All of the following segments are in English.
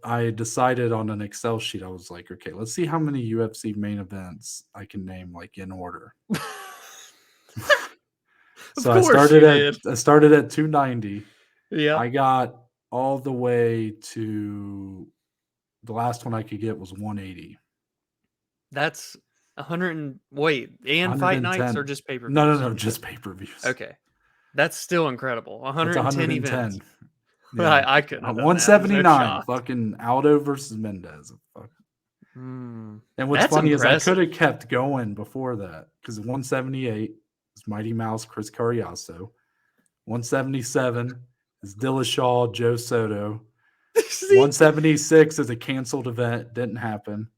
I decided on an Excel sheet. I was like, okay, let's see how many UFC main events I can name like in order. Of So I course started you at did. 290. Yeah. I got all the way to the last one I could get was 180. That's 100 and fight nights or 110. just pay-per-views? No, just pay-per-views. Okay. That's still incredible. That's 110 events. 110. Yeah. I couldn't have done that. There's no 179. shot. Fucking Aldo versus Mendez. And what's That's funny is I could impressive. have kept going before that because 178 is Mighty Mouse Chris Carriasso. 177 is Dillashaw Joe Soto. See? 176 is a canceled event. Didn't happen.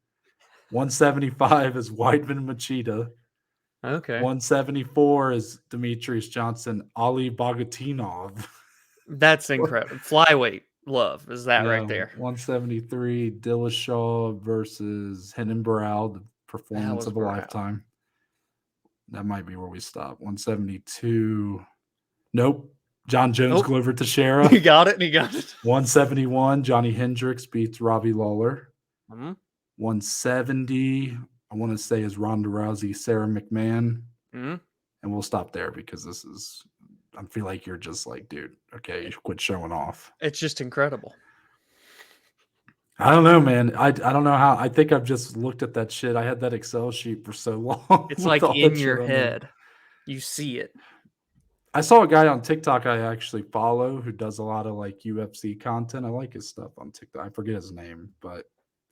175 is Weidman Machida. Okay. 174 is Demetrius Johnson, Ali Bogatinov. That's incredible. Flyweight love is that Yeah, right there. 173 Dillashaw versus Henan Barrow, the performance was of a Barrow. lifetime. That might be where we stop. 172. Nope. John Jones, Glover Teixeira. He got it. 171, Johnny Hendricks beats Robbie Lawler. Mm-hmm. 170, I want to say is Ronda Rousey, Sarah McMahon. Mm-hmm. And we'll stop there because I feel like you're just like, dude, okay, you quit showing off. It's just incredible. I don't know, man. I don't know how. I think I've just looked at that shit. I had that Excel sheet for so long. It's like in your head. You see it. I saw a guy on TikTok I actually follow who does a lot of like UFC content. I like his stuff on TikTok. I forget his name,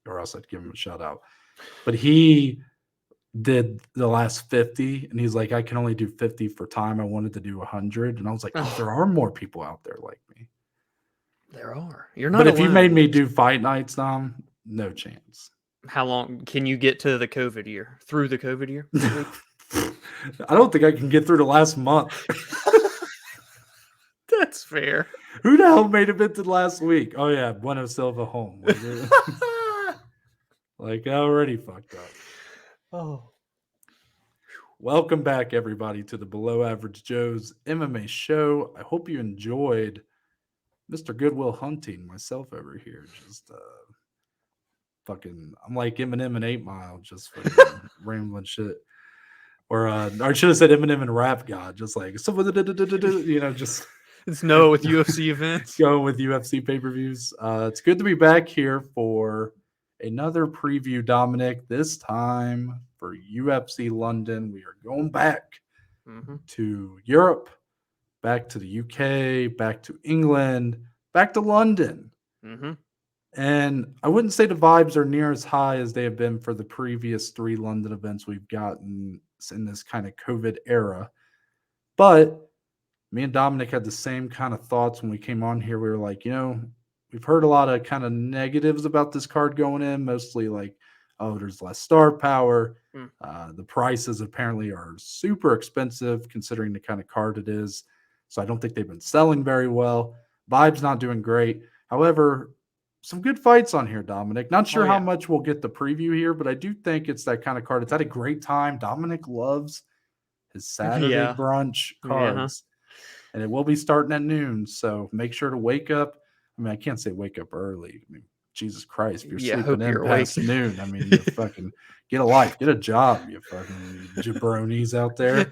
or else I'd give him a shout out. But he did the last 50 and he's like, I can only do 50 for time. I wanted to do 100. And I was like, oh, there are more people out there like me. There are. You're not But alone. if you made me do fight nights, no chance. How long can you get to the COVID year? Through the COVID year? I don't think I can get through the last month. That's fair. Who the hell made it into last week? Oh yeah, Bueno Silva home. Like already fucked up. Oh. Welcome back, everybody, to the Below Average Joe's MMA show. I hope you enjoyed Mr. Goodwill Hunting, myself over here. Just I'm like Eminem and 8 Mile, just fucking rambling shit. Or I should have said Eminem and Rap God, just like, just... It's Noah with UFC events. Going with UFC pay-per-views. It's good to be back here for another preview, Dominic. This time for UFC London. We are going back to Europe, back to the UK, back to England, back to London. And I wouldn't say the vibes are near as high as they have been for the previous 3 London events we've gotten in this kind of COVID era. But me and Dominic had the same kind of thoughts when we came on here. We were like, we've heard a lot of kind of negatives about this card going in, mostly like, oh, there's less star power. The prices apparently are super expensive considering the kind of card it is. So I don't think they've been selling very well. Vibe's not doing great. However, some good fights on here, Dominic. Not sure how much we'll get the preview here, but I do think it's that kind of card. It's had a great time. Dominic loves his Saturday brunch cards. And it will be starting at noon, so make sure to wake up. I mean, I can't say wake up early. I mean, Jesus Christ, if you're sleeping in past noon, I mean, you fucking get a life, get a job, you fucking jabronis out there.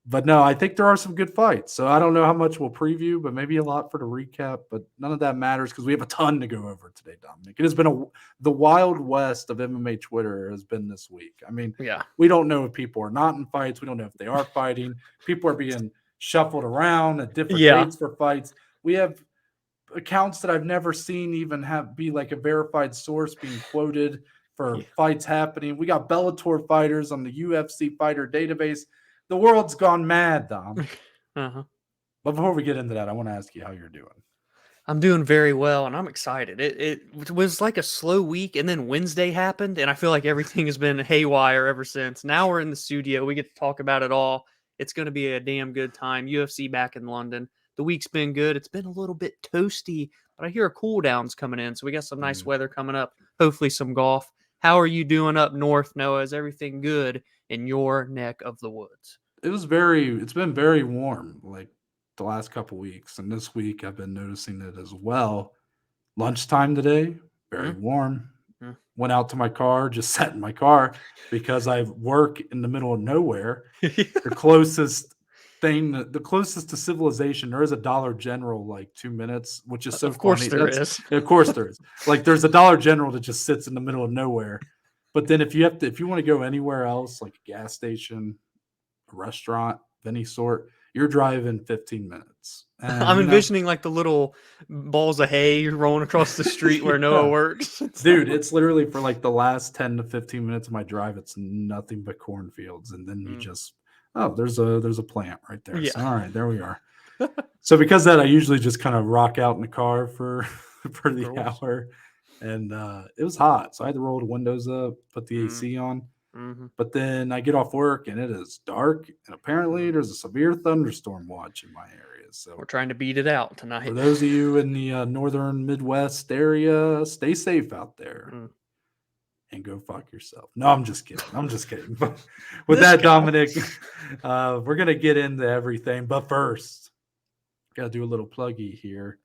But no, I think there are some good fights. So I don't know how much we'll preview, but maybe a lot for the recap. But none of that matters because we have a ton to go over today, Dominic. It has been the Wild West of MMA Twitter has been this week. I mean, we don't know if people are not in fights. We don't know if they are fighting. People are being shuffled around at different dates for fights. We have accounts that I've never seen even be like a verified source being quoted for fights happening. We got Bellator fighters on the UFC fighter database. The world's gone mad, Dom. But before we get into that, I want to ask you how you're doing. I'm doing very well, and I'm excited. It was like a slow week, and then Wednesday happened, and I feel like everything has been haywire ever since. Now we're in the studio. We get to talk about it all. It's going to be a damn good time. UFC back in London. The week's been good. It's been a little bit toasty, but I hear a cool down's coming in, so we got some nice weather coming up. Hopefully some golf. How are you doing up north, Noah? Is everything good in your neck of the woods? It's been very warm like the last couple weeks, and this week I've been noticing it as well. Lunchtime today, very warm. Went out to my car, just sat in my car because I work in the middle of nowhere. The closest to civilization, there is a Dollar General like 2 minutes, which is so Of course funny. there is. Of course there is. Like there's a Dollar General that just sits in the middle of nowhere. But then if you want to go anywhere else, like a gas station, a restaurant of any sort, you're driving 15 minutes. And, I'm envisioning like the little balls of hay rolling across the street where Noah works. Dude, it's literally for like the last 10 to 15 minutes of my drive, it's nothing but cornfields. And then you just, there's a plant right there. Yeah. So, all right, there we are. So because of that, I usually just kind of rock out in the car for the hour. And it was hot. So I had to roll the windows up, put the AC on. But then I get off work and it is dark, and apparently there's a severe thunderstorm watch in my area. So we're trying to beat it out tonight. For those of you in the northern Midwest area, stay safe out there and go fuck yourself. No, I'm just kidding. But with that, Dominic, we're gonna get into everything. But first, gotta do a little pluggy here.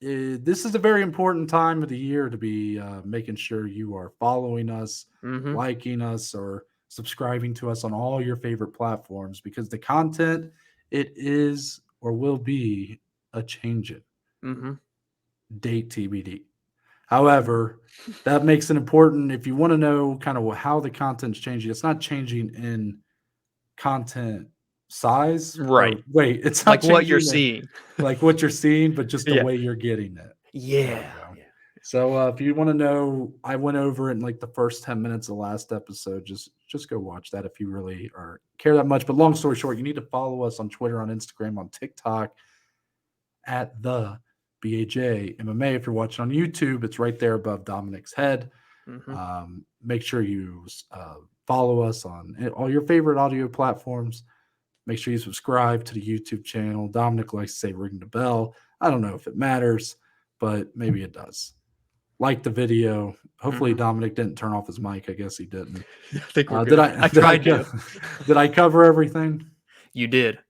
This is a very important time of the year to be making sure you are following us, liking us, or subscribing to us on all your favorite platforms, because the content, it is or will be a changing. Date TBD. However, that makes it important if you want to know kind of how the content's changing. It's not changing in content size, right? Wait, it's not like what you're seeing, but just the way you're getting it. Yeah. So if you want to know, I went over it in like the first 10 minutes of the last episode. Just go watch that if you really care that much. But long story short, you need to follow us on Twitter, on Instagram, on TikTok at the BAJ MMA. If you're watching on YouTube, it's right there above Dominic's head. Make sure you follow us on all your favorite audio platforms. Make sure you subscribe to the YouTube channel. Dominic likes to say ring the bell. I don't know if it matters, but maybe it does. Like the video. Hopefully Dominic didn't turn off his mic. I guess he didn't. I think we're good. I tried to. Did I cover everything? You did.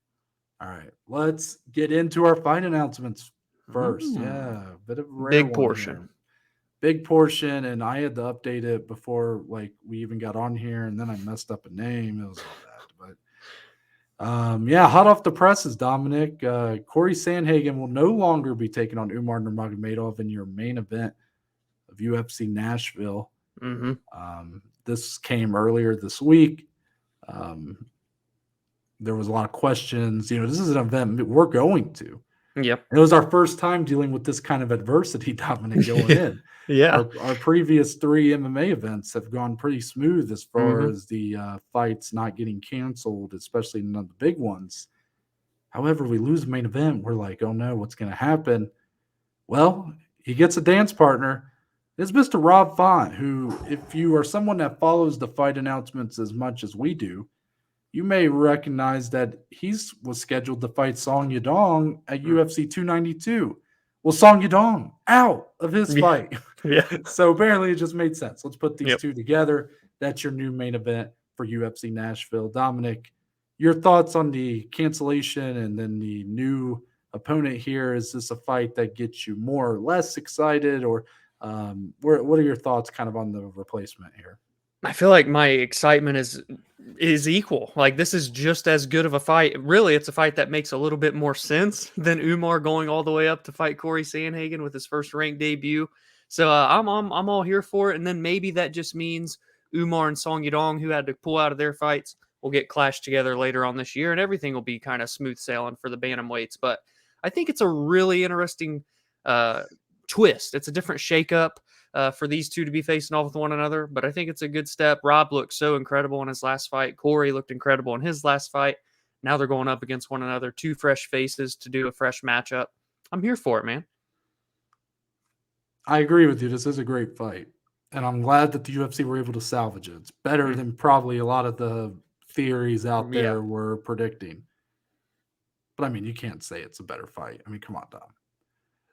All right. Let's get into our fight announcements first. Yeah. Bit of a rare big one portion. Here. Big portion. And I had to update it before like we even got on here. And then I messed up a name. It was all bad. Hot off the presses, Dominic. Cory Sandhagen will no longer be taking on Umar Nurmagomedov in your main event of UFC Nashville. This came earlier this week. There was a lot of questions. This is an event we're going to. Yep. It was our first time dealing with this kind of adversity, Dominic, going in. Yeah. Our previous 3 MMA events have gone pretty smooth as far as the fights not getting canceled, especially none of the big ones. However, we lose the main event. We're like, oh no, what's going to happen? Well, he gets a dance partner. It's Mr. Rob Font, who, if you are someone that follows the fight announcements as much as we do, you may recognize that he was scheduled to fight Song Yadong at UFC 292. Well, Song Yadong out of his fight. Yeah. So apparently it just made sense. Let's put these two together. That's your new main event for UFC Nashville. Dominic, your thoughts on the cancellation and then the new opponent here? Is this a fight that gets you more or less excited, or what are your thoughts kind of on the replacement here? I feel like my excitement is equal. Like, this is just as good of a fight. Really, it's a fight that makes a little bit more sense than Umar going all the way up to fight Cory Sandhagen with his first ranked debut. So I'm all here for it. And then maybe that just means Umar and Song Yadong, who had to pull out of their fights, will get clashed together later on this year, and everything will be kind of smooth sailing for the bantamweights. But I think it's a really interesting twist. It's a different shakeup. For these two to be facing off with one another, but I think it's a good step. Rob looked so incredible in his last fight. Cory looked incredible in his last fight. Now they're going up against one another, 2 fresh faces to do a fresh matchup. I'm here for it, man. I agree with you. This is a great fight, and I'm glad that the UFC were able to salvage it. It's better than probably a lot of the theories out there were predicting. But I mean, you can't say it's a better fight. I mean, come on, Dom.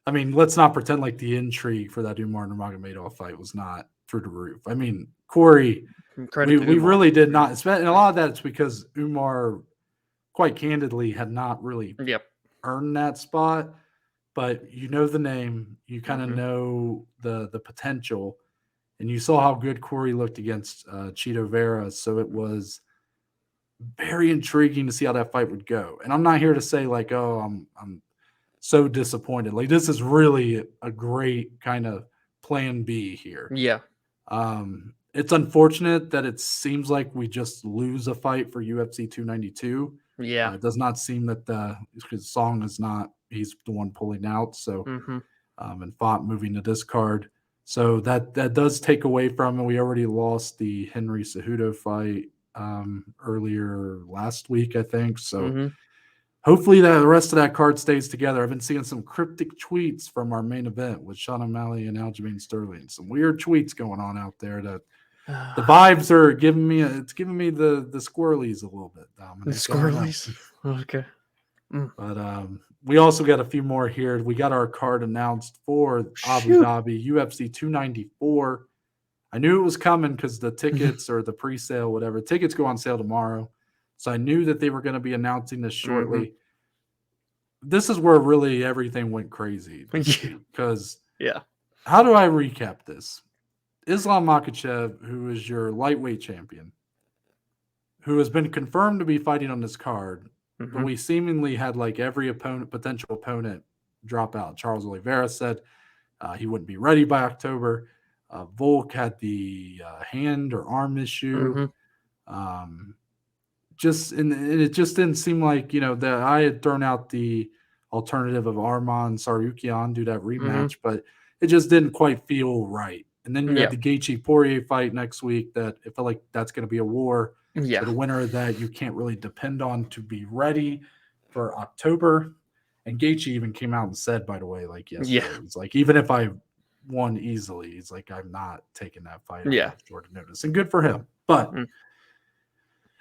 I mean, let's not pretend like the intrigue for that Umar Nurmagomedov fight was not through the roof. I mean, Cory, we really did not. And a lot of that is because Umar, quite candidly, had not really earned that spot. but you know the name, you kind of know the potential, and you saw how good Cory looked against Chito Vera. So it was very intriguing to see how that fight would go. And I'm not here to say like, oh, I'm so disappointed. Like this is really a great kind of plan B here. Yeah. It's unfortunate that it seems like we just lose a fight for UFC 292. Yeah. It does not seem that his Song is not, he's the one pulling out. So, and fought moving to this card. So that does take away from, and we already lost the Henry Cejudo fight earlier last week, I think. So hopefully the rest of that card stays together. I've been seeing some cryptic tweets from our main event with Sean O'Malley and Aljamain Sterling. Some weird tweets going on out there that the vibes are giving me the squirrelies a little bit, Dominic. The squirrelies. Okay. But we also got a few more here. We got our card announced for Abu Dhabi, UFC 294. I knew it was coming because the tickets or the pre-sale, whatever, tickets go on sale tomorrow. So I knew that they were going to be announcing this shortly. This is where really everything went crazy. Because how do I recap this? Islam Makhachev, who is your lightweight champion, who has been confirmed to be fighting on this card, but we seemingly had like every potential opponent drop out. Charles Oliveira said he wouldn't be ready by October. Volk had the hand or arm issue. And it just didn't seem like, that I had thrown out the alternative of Arman Tsarukyan, do that rematch, but it just didn't quite feel right. And then you had the Gaethje Poirier fight next week that it felt like that's going to be a war. So the winner of that you can't really depend on to be ready for October. And Gaethje even came out and said, by the way, like yesterday, it's like, even if I won easily, he's like, I'm not taking that fight on short notice. And good for him. But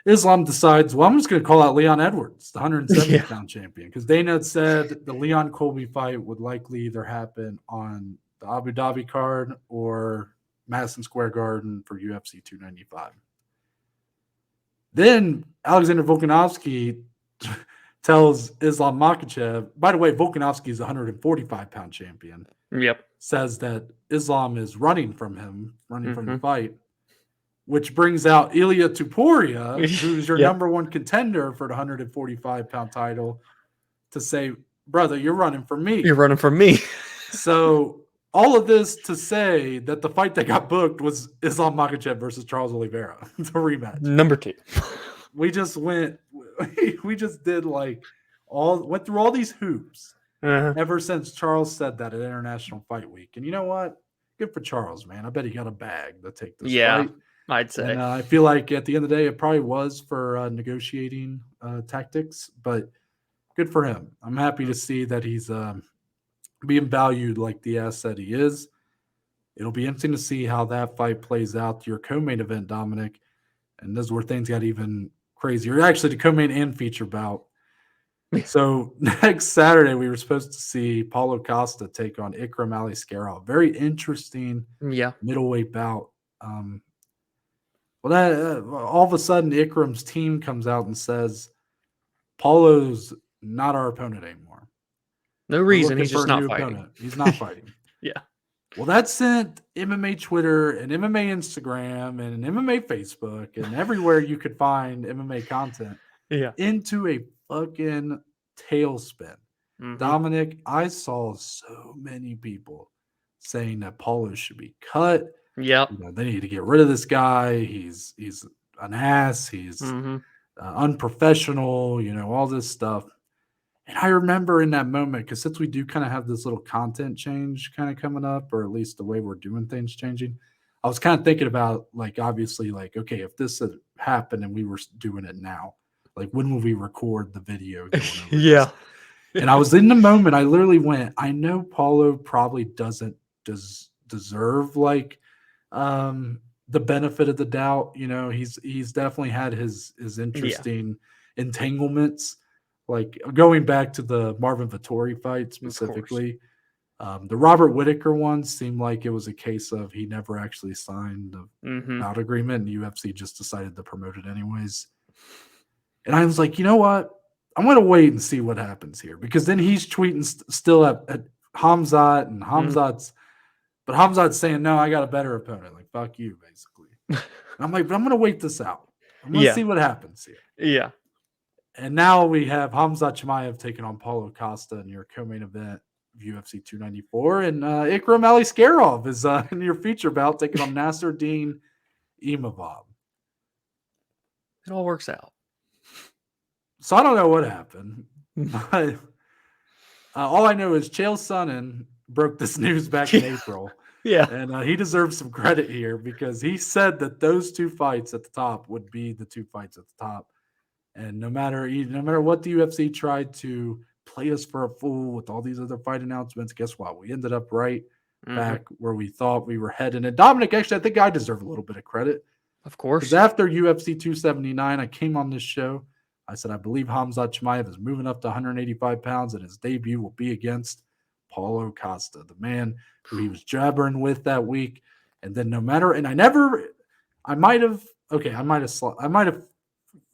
Islam decides, well, I'm just going to call out Leon Edwards, the 170-pound champion, because Dana had said the Leon Colby fight would likely either happen on the Abu Dhabi card or Madison Square Garden for UFC 295. Then Alexander Volkanovski tells Islam Makhachev, by the way, Volkanovski is a 145-pound champion. Says that Islam is running from the fight, which brings out Ilia Topuria, who's your number one contender for the 145-pound title, to say, brother, you're running from me. You're running from me. So all of this to say that the fight that got booked was Islam Makhachev versus Charles Oliveira, the rematch. Number 2. We just did went through all these hoops ever since Charles said that at International Fight Week. And you know what? Good for Charles, man. I bet he got a bag to take this fight. I'd say. And I feel like at the end of the day, it probably was for negotiating tactics, but good for him. I'm happy to see that he's being valued like the asset he is. It'll be interesting to see how that fight plays out. Your co-main event, Dominic, and this is where things got even crazier. Actually, the co-main and feature bout. So next Saturday, we were supposed to see Paulo Costa take on Ikram Aliskerov. Very interesting middleweight bout. All of a sudden, Ikram's team comes out and says, Paulo's not our opponent anymore. No reason. He's just not fighting. Opponent. He's not fighting. Well, that sent MMA Twitter and MMA Instagram and MMA Facebook and everywhere you could find MMA content into a fucking tailspin. Dominic, I saw so many people saying that Paulo should be cut. They need to get rid of this guy. He's an ass. He's unprofessional, all this stuff. And I remember in that moment, because since we do kind of have this little content change kind of coming up, or at least the way we're doing things changing, I was kind of thinking about, obviously, okay, if this had happened and we were doing it now, when will we record the video? And I was in the moment, I literally went, I know Paulo probably doesn't deserve, the benefit of the doubt. He's definitely had his interesting entanglements. Going back to the Marvin Vettori fight specifically, the Robert Whittaker one seemed like it was a case of he never actually signed the bout agreement, and UFC just decided to promote it anyways. And I was like, you know what? I'm going to wait and see what happens here, because then he's tweeting still at Khamzat, and but Khamzat's saying, no, I got a better opponent. Like, fuck you, basically. I'm like, but I'm going to wait this out. I'm going to see what happens here. Yeah. And now we have Khamzat Chimaev taking on Paulo Costa in your co-main event of UFC 294. And Ikram Aliskerov is in your feature bout taking on Nassourdine Imavov. It all works out. So I don't know what happened. But, all I know is Chael Sonnen broke this news back in April. Yeah. And he deserves some credit here, because he said that those 2 fights at the top would be the 2 fights at the top. And no matter what the UFC tried to play us for a fool with all these other fight announcements, guess what? We ended up right back where we thought we were heading. And Dominic, actually, I think I deserve a little bit of credit. Of course. Because after UFC 279, I came on this show. I said, I believe Khamzat Chimaev is moving up to 185 pounds, and his debut will be against Paulo Costa, the man who he was jabbering with that week. And then I might have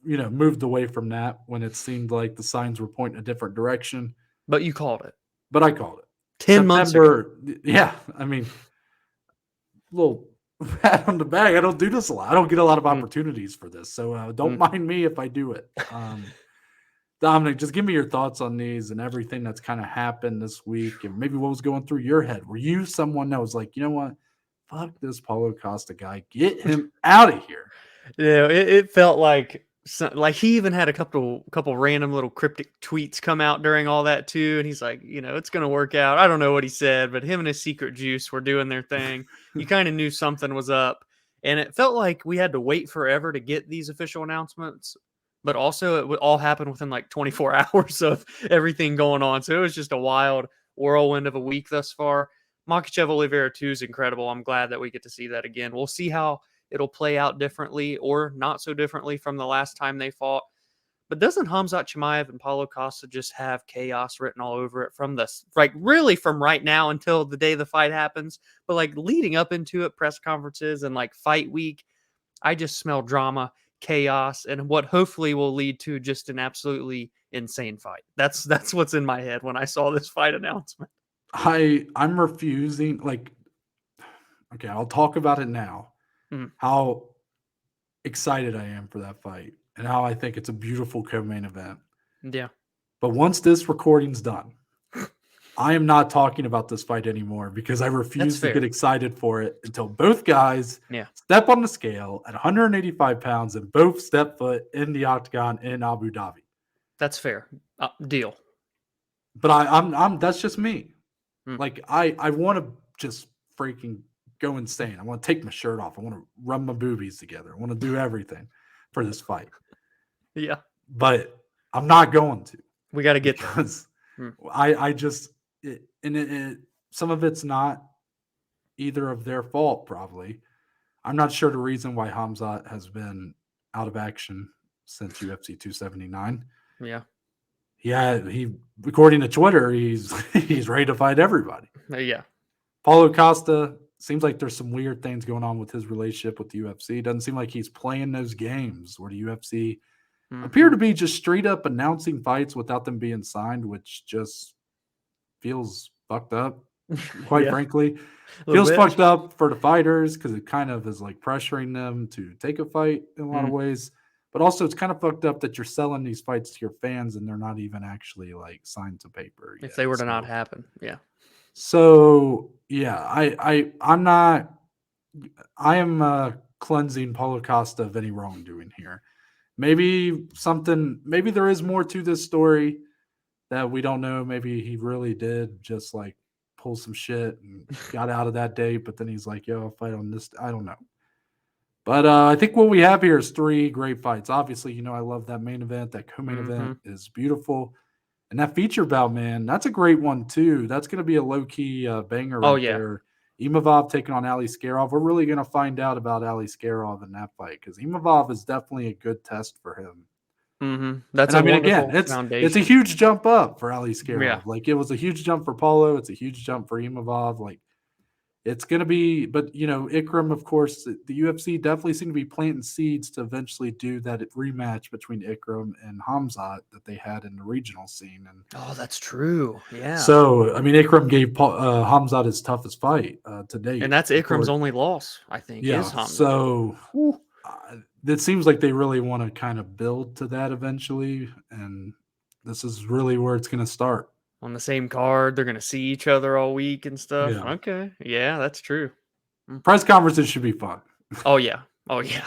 moved away from that when it seemed like the signs were pointing a different direction. But you called it. But I called it. 10 months ago. Yeah. I mean, little pat on the back. I don't do this a lot. I don't get a lot of opportunities for this. So don't mind me if I do it. Dominic, just give me your thoughts on these and everything that's kind of happened this week, and maybe what was going through your head. Were you someone that was like, you know what? Fuck this Paulo Costa guy. Get him out of here. Yeah, it felt like he even had a couple random little cryptic tweets come out during all that too, and he's like, it's going to work out. I don't know what he said, but him and his secret juice were doing their thing. You kind of knew something was up, and it felt like we had to wait forever to get these official announcements. But also, it would all happen within like 24 hours of everything going on. So it was just a wild whirlwind of a week thus far. Makhachev Oliveira 2 is incredible. I'm glad that we get to see that again. We'll see how it'll play out differently or not so differently from the last time they fought. But doesn't Khamzat Chimaev and Paulo Costa just have chaos written all over it from really from right now until the day the fight happens? But like leading up into it, press conferences and like fight week, I just smell drama, chaos, and what hopefully will lead to just an absolutely insane fight. That's what's in my head when I saw this fight announcement. I'm refusing. Okay, I'll talk about it now. How excited I am for that fight and how I think it's a beautiful co-main event. Yeah. But once this recording's done, I am not talking about this fight anymore, because I refuse to get excited for it until both guys step on the scale at 185 pounds and both step foot in the octagon in Abu Dhabi. That's fair. Deal. But I'm that's just me. I want to just freaking go insane. I want to take my shirt off. I want to rub my boobies together. I want to do everything for this fight. Yeah. But I'm not going to. We got to get there. Some of it's not either of their fault, probably. I'm not sure the reason why Khamzat has been out of action since UFC 279. Yeah. Yeah, according to Twitter, he's ready to fight everybody. Yeah. Paulo Costa, seems like there's some weird things going on with his relationship with the UFC. It doesn't seem like he's playing those games where the UFC appear to be just straight up announcing fights without them being signed, which just feels fucked up, quite frankly. Feels fucked up for the fighters, because it kind of is like pressuring them to take a fight in a lot of ways. But also, it's kind of fucked up that you're selling these fights to your fans and they're not even actually like signed to paper yet. If they were to not happen, yeah. So yeah, I am cleansing Paulo Costa of any wrongdoing here. Maybe there is more to this story that we don't know. Maybe he really did just like pull some shit and got out of that date, but then he's like, yo, I'll fight on this. I don't know. But I think what we have here is 3 great fights. Obviously, I love that main event. That co-main event is beautiful. And that feature bout, man, that's a great one too. That's going to be a low-key banger there. Imavov taking on Aliskerov. We're really going to find out about Aliskerov in that fight, because Imavov is definitely a good test for him. That's it's a huge jump up for Aliskerov. Yeah. Like, it was a huge jump for Paulo. It's a huge jump for Imavov. Like, it's going to be, but Ikram, of course, the UFC definitely seemed to be planting seeds to eventually do that rematch between Ikram and Khamzat that they had in the regional scene. And oh, that's true. Yeah. so, I mean, Ikram gave Khamzat his toughest fight to date. And that's Ikram's only loss, I think, Yeah. is Khamzat. So it seems like they really want to kind of build to that eventually. And this is really where it's going to start. On the same card, they're going to see each other all week and stuff. Yeah. Okay. Yeah, that's true. Press conferences should be fun. Oh, yeah. Oh, yeah.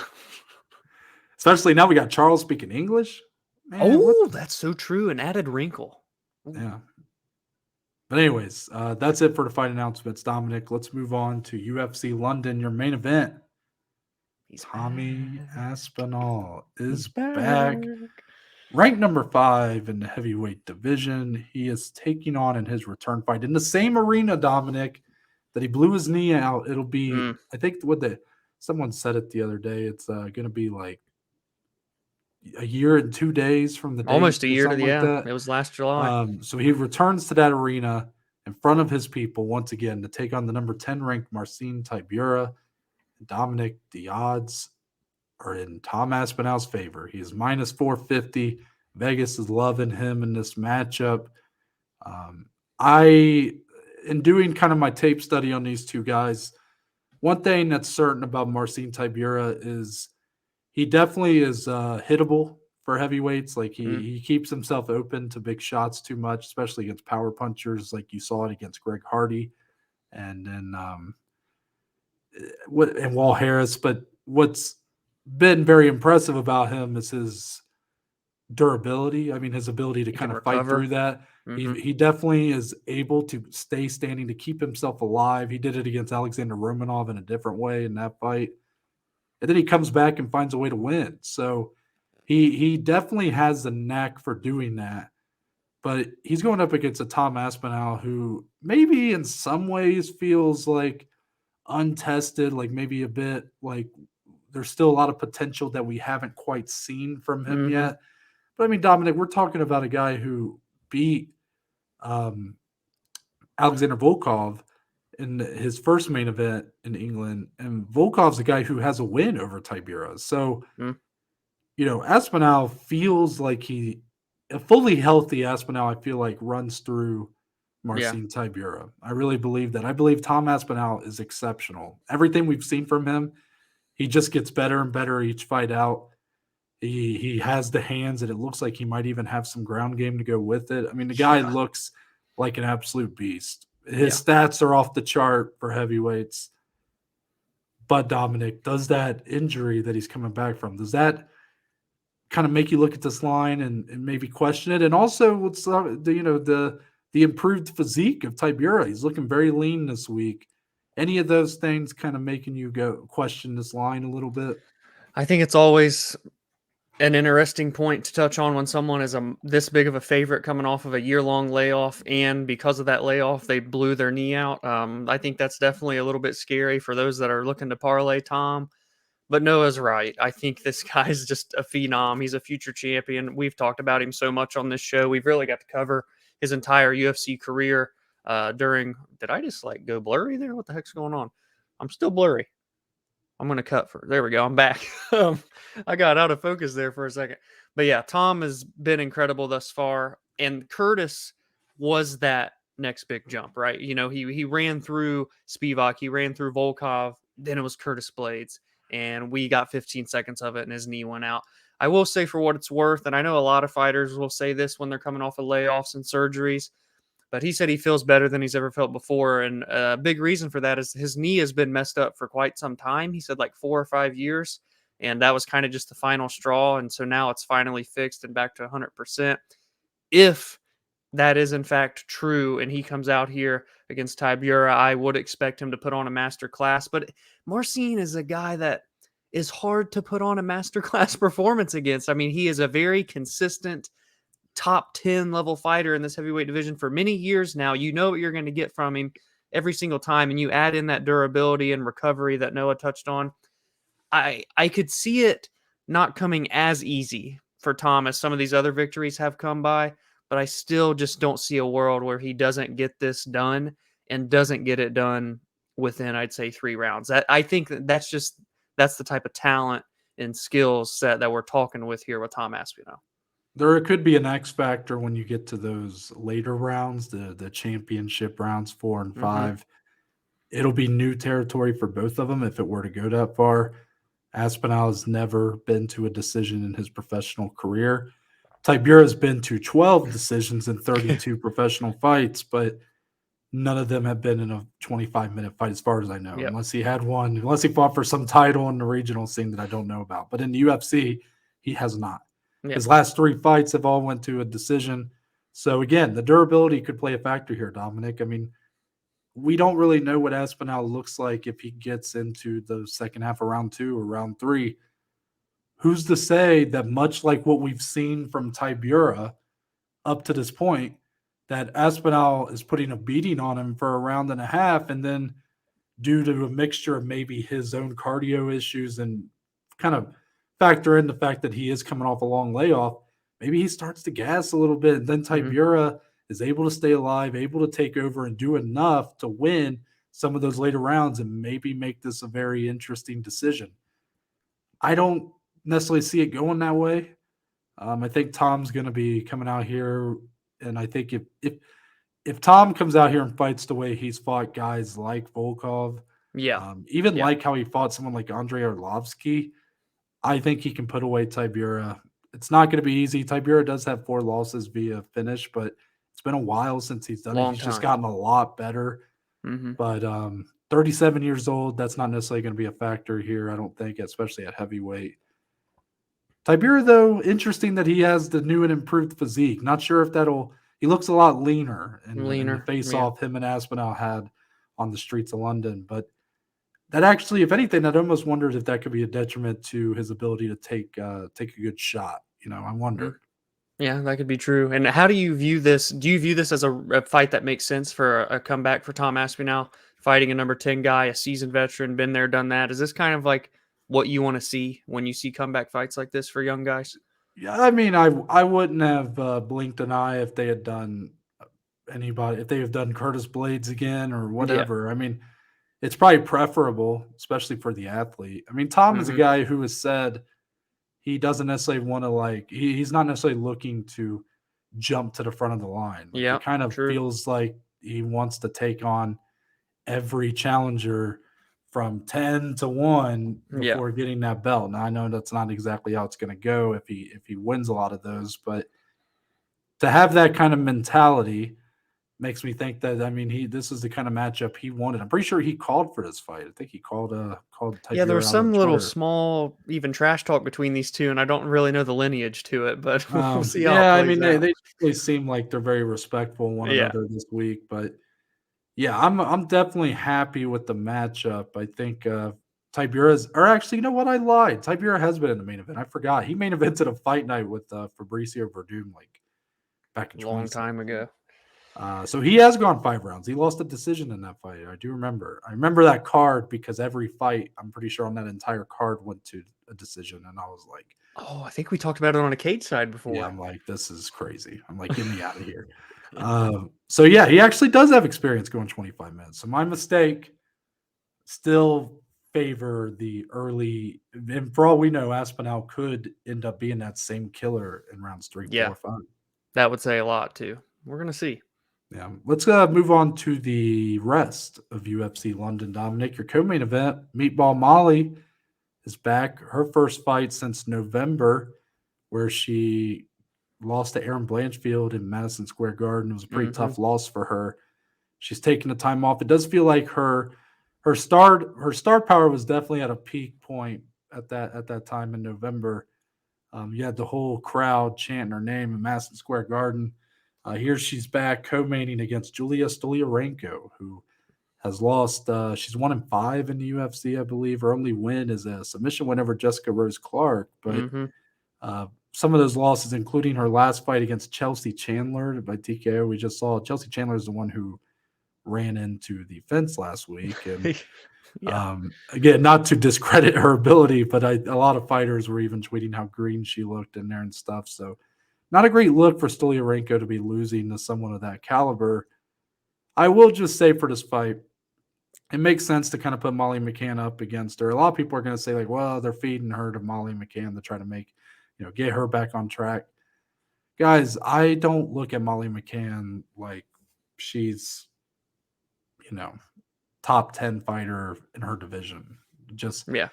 Especially now we got Charles speaking English. Man, that's so true. An added wrinkle. Ooh. Yeah. But anyways, that's it for the fight announcements, Dominic. Let's move on to UFC London, your main event. Tommy Aspinall is back. Ranked number 5 in the heavyweight division. He is taking on in his return fight in the same arena, Dominic, that he blew his knee out. It'll be, I think someone said it the other day, it's going to be like a year and 2 days from the day. Almost a year to it was last July. So he returns to that arena in front of his people once again to take on the number 10 ranked Marcin Tybura. Dominic, the odds are in Tom Aspinall's favor. He is minus 450. Vegas is loving him in this matchup. In doing kind of my tape study on these two guys, one thing that's certain about Marcin Tybura is he definitely is hittable for heavyweights. Like he keeps himself open to big shots too much, especially against power punchers, like you saw it against Greg Hardy and then and Wall Harris. But what's been very impressive about him is his durability. I mean, his ability to kind of fight through that. He definitely is able to stay standing, to keep himself alive. He did it against Alexander Romanov in a different way in that fight. And then he comes back and finds a way to win. So he definitely has the knack for doing that. But he's going up against a Tom Aspinall who maybe in some ways feels like untested, like maybe a bit like there's still a lot of potential that we haven't quite seen from him yet. But I mean, Dominic, we're talking about a guy who beat Alexander Volkov in his first main event in England, and Volkov's a guy who has a win over Tybura. So, Aspinall feels like a fully healthy Aspinall, I feel like, runs through Marcin Tybura. I really believe that. I believe Tom Aspinall is exceptional. Everything we've seen from him, he just gets better and better each fight out. He has the hands, and it looks like he might even have some ground game to go with it. I mean, the guy looks like an absolute beast. His stats are off the chart for heavyweights. But Dominic, does that injury that he's coming back from, does that kind of make you look at this line and maybe question it? And also, what's the improved physique of Tybura? He's looking very lean this week. Any of those things kind of making you go question this line a little bit? I think it's always an interesting point to touch on when someone is this big of a favorite coming off of a year-long layoff, and because of that layoff, they blew their knee out. I think that's definitely a little bit scary for those that are looking to parlay Tom. But Noah's right. I think this guy's just a phenom. He's a future champion. We've talked about him so much on this show. We've really got to cover his entire UFC career during... Did I just go blurry there? What the heck's going on? I'm still blurry. I'm going to cut there we go. I'm back. I got out of focus there for a second. But yeah, Tom has been incredible thus far. And Curtis was that next big jump, right? He ran through Spivak. He ran through Volkov. Then it was Curtis Blades. And we got 15 seconds of it, and his knee went out. I will say, for what it's worth, and I know a lot of fighters will say this when they're coming off of layoffs and surgeries, but he said he feels better than he's ever felt before. And a big reason for that is his knee has been messed up for quite some time. He said 4 or 5 years. And that was kind of just the final straw. And so now it's finally fixed and back to 100%. If that is in fact true and he comes out here against Tybura, I would expect him to put on a master class. But Marcin is a guy that is hard to put on a master class performance against. I mean, he is a very consistent top 10 level fighter in this heavyweight division for many years now. You know what you're going to get from him every single time, and you add in that durability and recovery that Noah touched on. I could see it not coming as easy for Tom as some of these other victories have come by, but I still just don't see a world where he doesn't get this done and doesn't get it done within, I'd say, 3 rounds. I think that's the type of talent and skills set that we're talking with here with Tom Aspinall. There could be an X factor when you get to those later rounds, the championship rounds 4 and 5. It'll be new territory for both of them if it were to go that far. Aspinall has never been to a decision in his professional career. Tybura has been to 12 decisions in 32 professional fights, but none of them have been in a 25-minute fight as far as I know, unless he had one, unless he fought for some title in the regional scene that I don't know about. But in the UFC, he has not. His last 3 fights have all went to a decision. So again, the durability could play a factor here, Dominic. I mean, we don't really know what Aspinall looks like if he gets into the second half of round 2 or round 3. Who's to say that, much like what we've seen from Tybura up to this point, that Aspinall is putting a beating on him for a round and a half, and then due to a mixture of maybe his own cardio issues and kind of factor in the fact that he is coming off a long layoff, maybe he starts to gas a little bit, and then Tybura is able to stay alive, able to take over and do enough to win some of those later rounds and maybe make this a very interesting decision. I don't necessarily see it going that way. I think Tom's going to be coming out here, and I think if Tom comes out here and fights the way he's fought guys like Volkov, like how he fought someone like Andrei Arlovsky, I think he can put away Tybura. It's not going to be easy. Tybura does have 4 losses via finish, but it's been a while since he's done it. He's just gotten a lot better. But 37 years old, that's not necessarily going to be a factor here, I don't think, especially at heavyweight. Tybura, though, interesting that he has the new and improved physique. Not sure if he looks a lot leaner in the face-off him and Aspinall had on the streets of London. But that actually, if anything, I'd almost wondered if that could be a detriment to his ability to take a good shot. I wonder. Yeah, that could be true. And how do you view this? Do you view this as a fight that makes sense for a comeback for Tom Aspinall, fighting a number 10 guy, a seasoned veteran, been there, done that? Is this kind of like what you want to see when you see comeback fights like this for young guys? Yeah, I mean, I wouldn't have blinked an eye if they had done if they have done Curtis Blades again or whatever. Yeah. I mean, it's probably preferable, especially for the athlete. I mean, Tom is a guy who has said he doesn't necessarily want to he's not necessarily looking to jump to the front of the line. He kind of feels like he wants to take on every challenger from 10 to 1 before getting that belt. Now, I know that's not exactly how it's going to go if he wins a lot of those, but to have that kind of mentality makes me think that, I mean, this is the kind of matchup he wanted. I'm pretty sure he called for this fight. I think he called Tybura. Yeah, there was some little small, even trash talk between these two, and I don't really know the lineage to it, but we'll see how it plays out. They seem like they're very respectful one another this week, but yeah, I'm definitely happy with the matchup. I think Tybura's, or actually, you know what? I lied. Tybura has been in the main event. I forgot. He main evented a fight night with Fabricio Verdum back in a long time ago. So he has gone 5 rounds. He lost a decision in that fight. I do remember. I remember that card because every fight, I'm pretty sure on that entire card, went to a decision, and I was like, "Oh, I think we talked about it on a Cage Side before." Yeah, I'm like, this is crazy. I'm like, get me out of here. So yeah, he actually does have experience going 25 minutes. So my mistake. Still favor the early, and for all we know, Aspinall could end up being that same killer in rounds 3, 4, 5. That would say a lot too. We're gonna see. Yeah, let's move on to the rest of UFC London. Dominic, your co-main event, Meatball Molly, is back. Her first fight since November, where she lost to Erin Blanchfield in Madison Square Garden. It was a pretty tough loss for her. She's taking the time off. It does feel like her star power was definitely at a peak point at that time in November. You had the whole crowd chanting her name in Madison Square Garden. Here she's back co-maining against Julija Stoliarenko, who has lost. She's 1-5 in the UFC, I believe. Her only win is a submission win over Jessica Rose Clark. But some of those losses, including her last fight against Chelsea Chandler by TKO, we just saw Chelsea Chandler is the one who ran into the fence last week. And again, not to discredit her ability, but a lot of fighters were even tweeting how green she looked in there and stuff. So not a great look for Stoliarenko to be losing to someone of that caliber. I will just say for this fight, it makes sense to kind of put Molly McCann up against her. A lot of people are going to say, like, well, they're feeding her to Molly McCann to try to make, get her back on track. Guys, I don't look at Molly McCann like she's, top 10 fighter in her division. Just Yeah.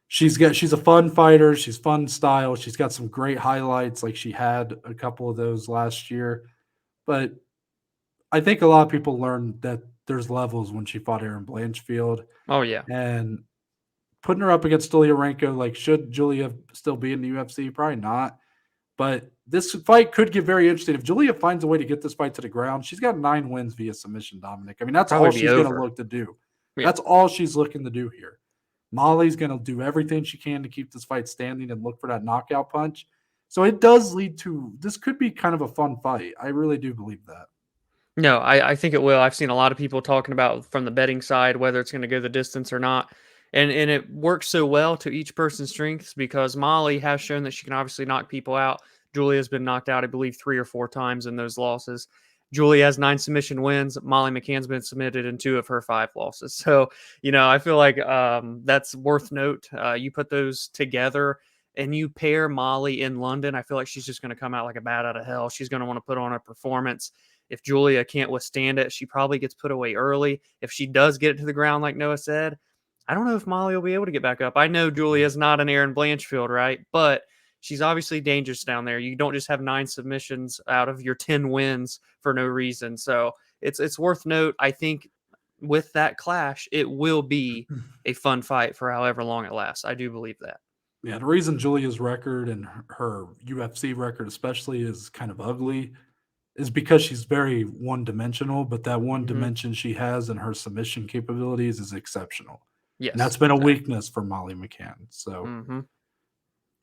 she's a fun fighter. She's fun style. She's got some great highlights, like she had a couple of those last year. But I think a lot of people learned that there's levels when she fought Erin Blanchfield. Oh, yeah. And putting her up against Stoliarenko, like, should Julija still be in the UFC? Probably not. But this fight could get very interesting. If Julija finds a way to get this fight to the ground, she's got 9 wins via submission, Dominic. I mean, that's Probably all be she's going to over. look to do. Yeah. That's all she's looking to do here. Molly's going to do everything she can to keep this fight standing and look for that knockout punch. So it does lead to – this could be kind of a fun fight. I really do believe that. No, I think it will. I've seen a lot of people talking about from the betting side whether it's going to go the distance or not. And it works so well to each person's strengths because Molly has shown that she can obviously knock people out. Julia's been knocked out, I believe, 3 or 4 times in those losses. Julia has 9 submission wins. Molly McCann's been submitted in 2 of her 5 losses. So, I feel like that's worth note. You put those together and you pair Molly in London, I feel like she's just going to come out like a bat out of hell. She's going to want to put on a performance. If Julia can't withstand it, she probably gets put away early. If she does get it to the ground, like Noah said, I don't know if Molly will be able to get back up. I know Julia's not an Erin Blanchfield, right? But she's obviously dangerous down there. You don't just have 9 submissions out of your 10 wins for no reason. So it's worth note. I think with that clash, it will be a fun fight for however long it lasts. I do believe that. Yeah, the reason Julia's record and her UFC record especially is kind of ugly is because she's very one-dimensional, but that one dimension she has in her submission capabilities is exceptional. Yes. And that's been a weakness for Molly McCann. So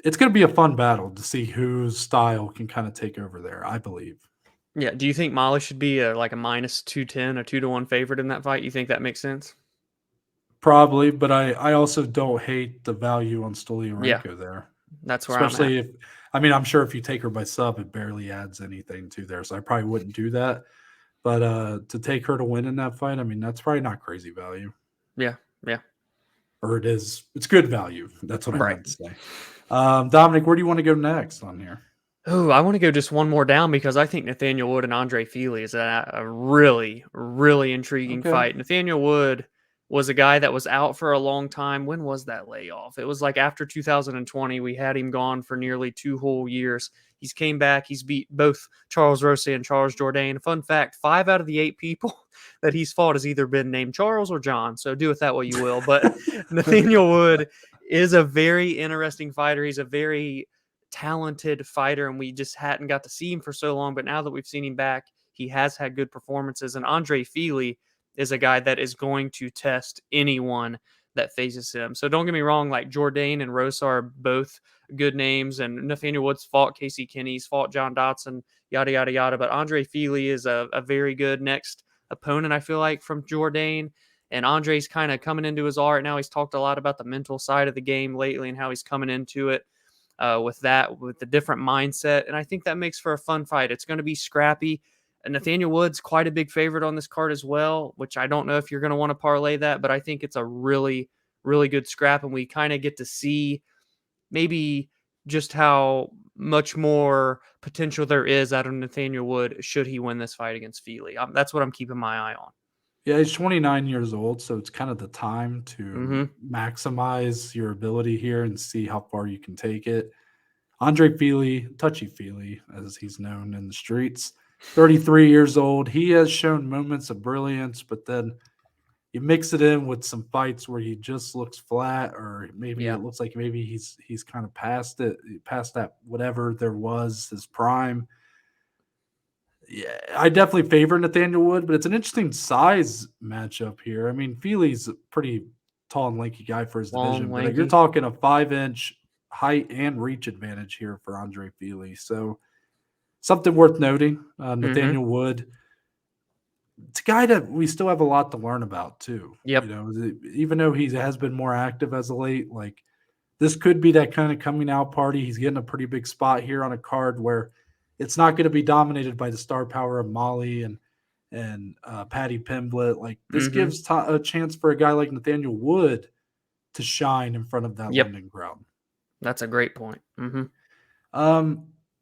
it's going to be a fun battle to see whose style can kind of take over there, I believe. Yeah. Do you think Molly should be like a minus 210, a 2-1 favorite in that fight? You think that makes sense? Probably, but I also don't hate the value on Stoliarenko there. That's where Especially I'm at. I'm sure if you take her by sub, it barely adds anything to there. So I probably wouldn't do that. But to take her to win in that fight, that's probably not crazy value. Yeah. Yeah. Or it is. It's good value. That's what I meant to say. Right. Dominic, where do you want to go next on here? Oh, I want to go just one more down because I think Nathaniel Wood and Andre Fili is a really, really intriguing fight. Nathaniel Wood was a guy that was out for a long time. When was that layoff? It was like after 2020. We had him gone for nearly 2 whole years. He's came back. He's beat both Charles Rose and Charles Jourdain. Fun fact, 5 out of the 8 people that he's fought has either been named Charles or John. So do with that what you will. But Nathaniel Wood is a very interesting fighter. He's a very talented fighter, and we just hadn't got to see him for so long. But now that we've seen him back, he has had good performances. And Andre Fili is a guy that is going to test anyone that faces him. So don't get me wrong, like Jourdain and Rosa are both good names, and Nathaniel Woods fought Casey Kinney, he's fought John Dotson, yada, yada, yada. But Andre Fili is a very good next opponent, I feel like, from Jourdain. And Andre's kind of coming into his all right now. He's talked a lot about the mental side of the game lately and how he's coming into it with the different mindset. And I think that makes for a fun fight. It's going to be scrappy. And Nathaniel Wood's quite a big favorite on this card as well, which I don't know if you're going to want to parlay that, but I think it's a really, really good scrap. And we kind of get to see maybe just how much more potential there is out of Nathaniel Wood should he win this fight against Fili. That's what I'm keeping my eye on. Yeah, he's 29 years old, so it's kind of the time to maximize your ability here and see how far you can take it. Andre Fili, touchy-feely, as he's known in the streets, 33 years old. He has shown moments of brilliance, but then you mix it in with some fights where he just looks flat, or maybe it looks like maybe he's kind of past that whatever there was, his prime. Yeah, I definitely favor Nathaniel Wood, but it's an interesting size matchup here. Fili's a pretty tall and lanky guy for his division, but you're talking a 5-inch height and reach advantage here for Andre Fili. So something worth noting. Nathaniel Wood, it's a guy that we still have a lot to learn about too. Yep. Even though he has been more active as of late, like this could be that kind of coming out party. He's getting a pretty big spot here on a card where it's not going to be dominated by the star power of Molly and and Paddy Pimblett. Like this gives a chance for a guy like Nathaniel Wood to shine in front of that London crowd. That's a great point. Man,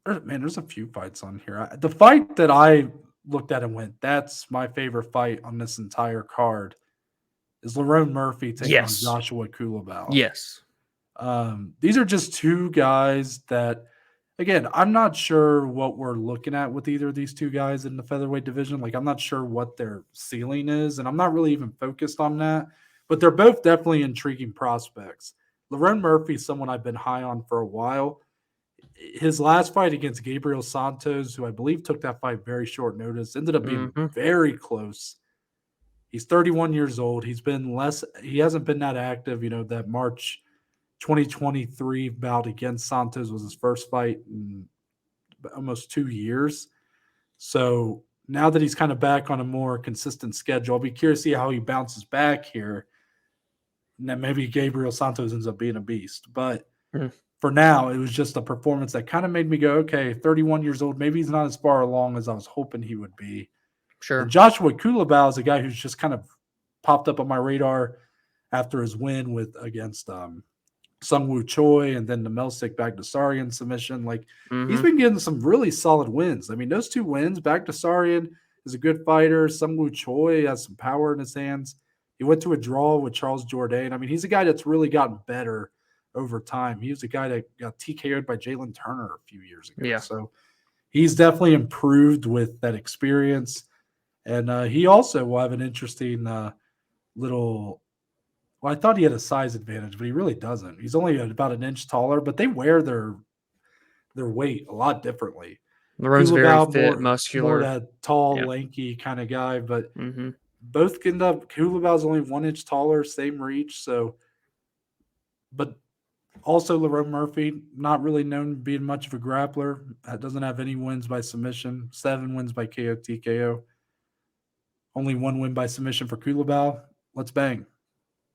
there's a few fights on here. The fight that I looked at and went, that's my favorite fight on this entire card, is Lerone Murphy taking on Joshua Culibao. Yes. These are just two guys that, again, I'm not sure what we're looking at with either of these two guys in the featherweight division. Like, I'm not sure what their ceiling is, and I'm not really even focused on that. But they're both definitely intriguing prospects. Lerone Murphy is someone I've been high on for a while. His last fight against Gabriel Santos, who I believe took that fight very short notice, ended up being very close. He's 31 years old. He hasn't been that active. That March 2023 bout against Santos was his first fight in almost 2 years. So now that he's kind of back on a more consistent schedule, I'll be curious to see how he bounces back here. And then maybe Gabriel Santos ends up being a beast. But for now, it was just a performance that kind of made me go, okay, 31 years old, maybe he's not as far along as I was hoping he would be. Sure. And Joshua Culibao is a guy who's just kind of popped up on my radar after his win against Sungwoo Choi and then the Melsik Bagdasaryan submission. Like, he's been getting some really solid wins. I mean, those two wins, Bagdasaryan is a good fighter. Sungwoo Choi has some power in his hands. He went to a draw with Charles Jourdain. I mean, he's a guy that's really gotten better over time. He was a guy that got TKO'd by Jalen Turner a few years ago. Yeah. So he's definitely improved with that experience. And he also will have an interesting little – well, I thought he had a size advantage, but he really doesn't. He's only about an inch taller, but they wear their weight a lot differently. Lerone's very fit, muscular. More that tall, lanky kind of guy, but both can end up – Kulibao's only 1 inch taller, same reach. So – but also Lerone Murphy, not really known being much of a grappler. Doesn't have any wins by submission, 7 wins by KO, TKO. Only 1 win by submission for Culibao. Let's bang.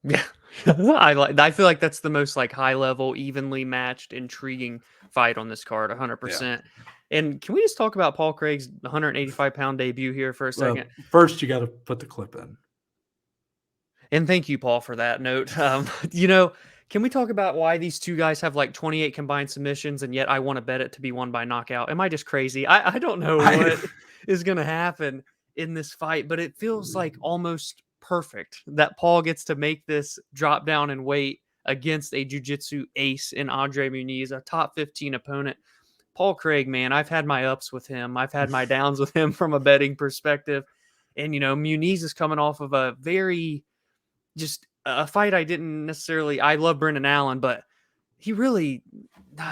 Yeah. I feel like that's the most high level, evenly matched, intriguing fight on this card, 100%. Yeah. And can we just talk about Paul Craig's 185-pound debut here for a second? First, you got to put the clip in. And thank you, Paul, for that note. Can we talk about why these two guys have 28 combined submissions, and yet I want to bet it to be won by knockout? Am I just crazy? I don't know what is going to happen in this fight, but it feels almost perfect that Paul gets to make this drop down in weight against a jiu-jitsu ace in Andre Muniz, a top 15 opponent. Paul Craig, man, I've had my ups with him. I've had my downs with him from a betting perspective. And, Muniz is coming off of a very a fight I love Brendan Allen, but he really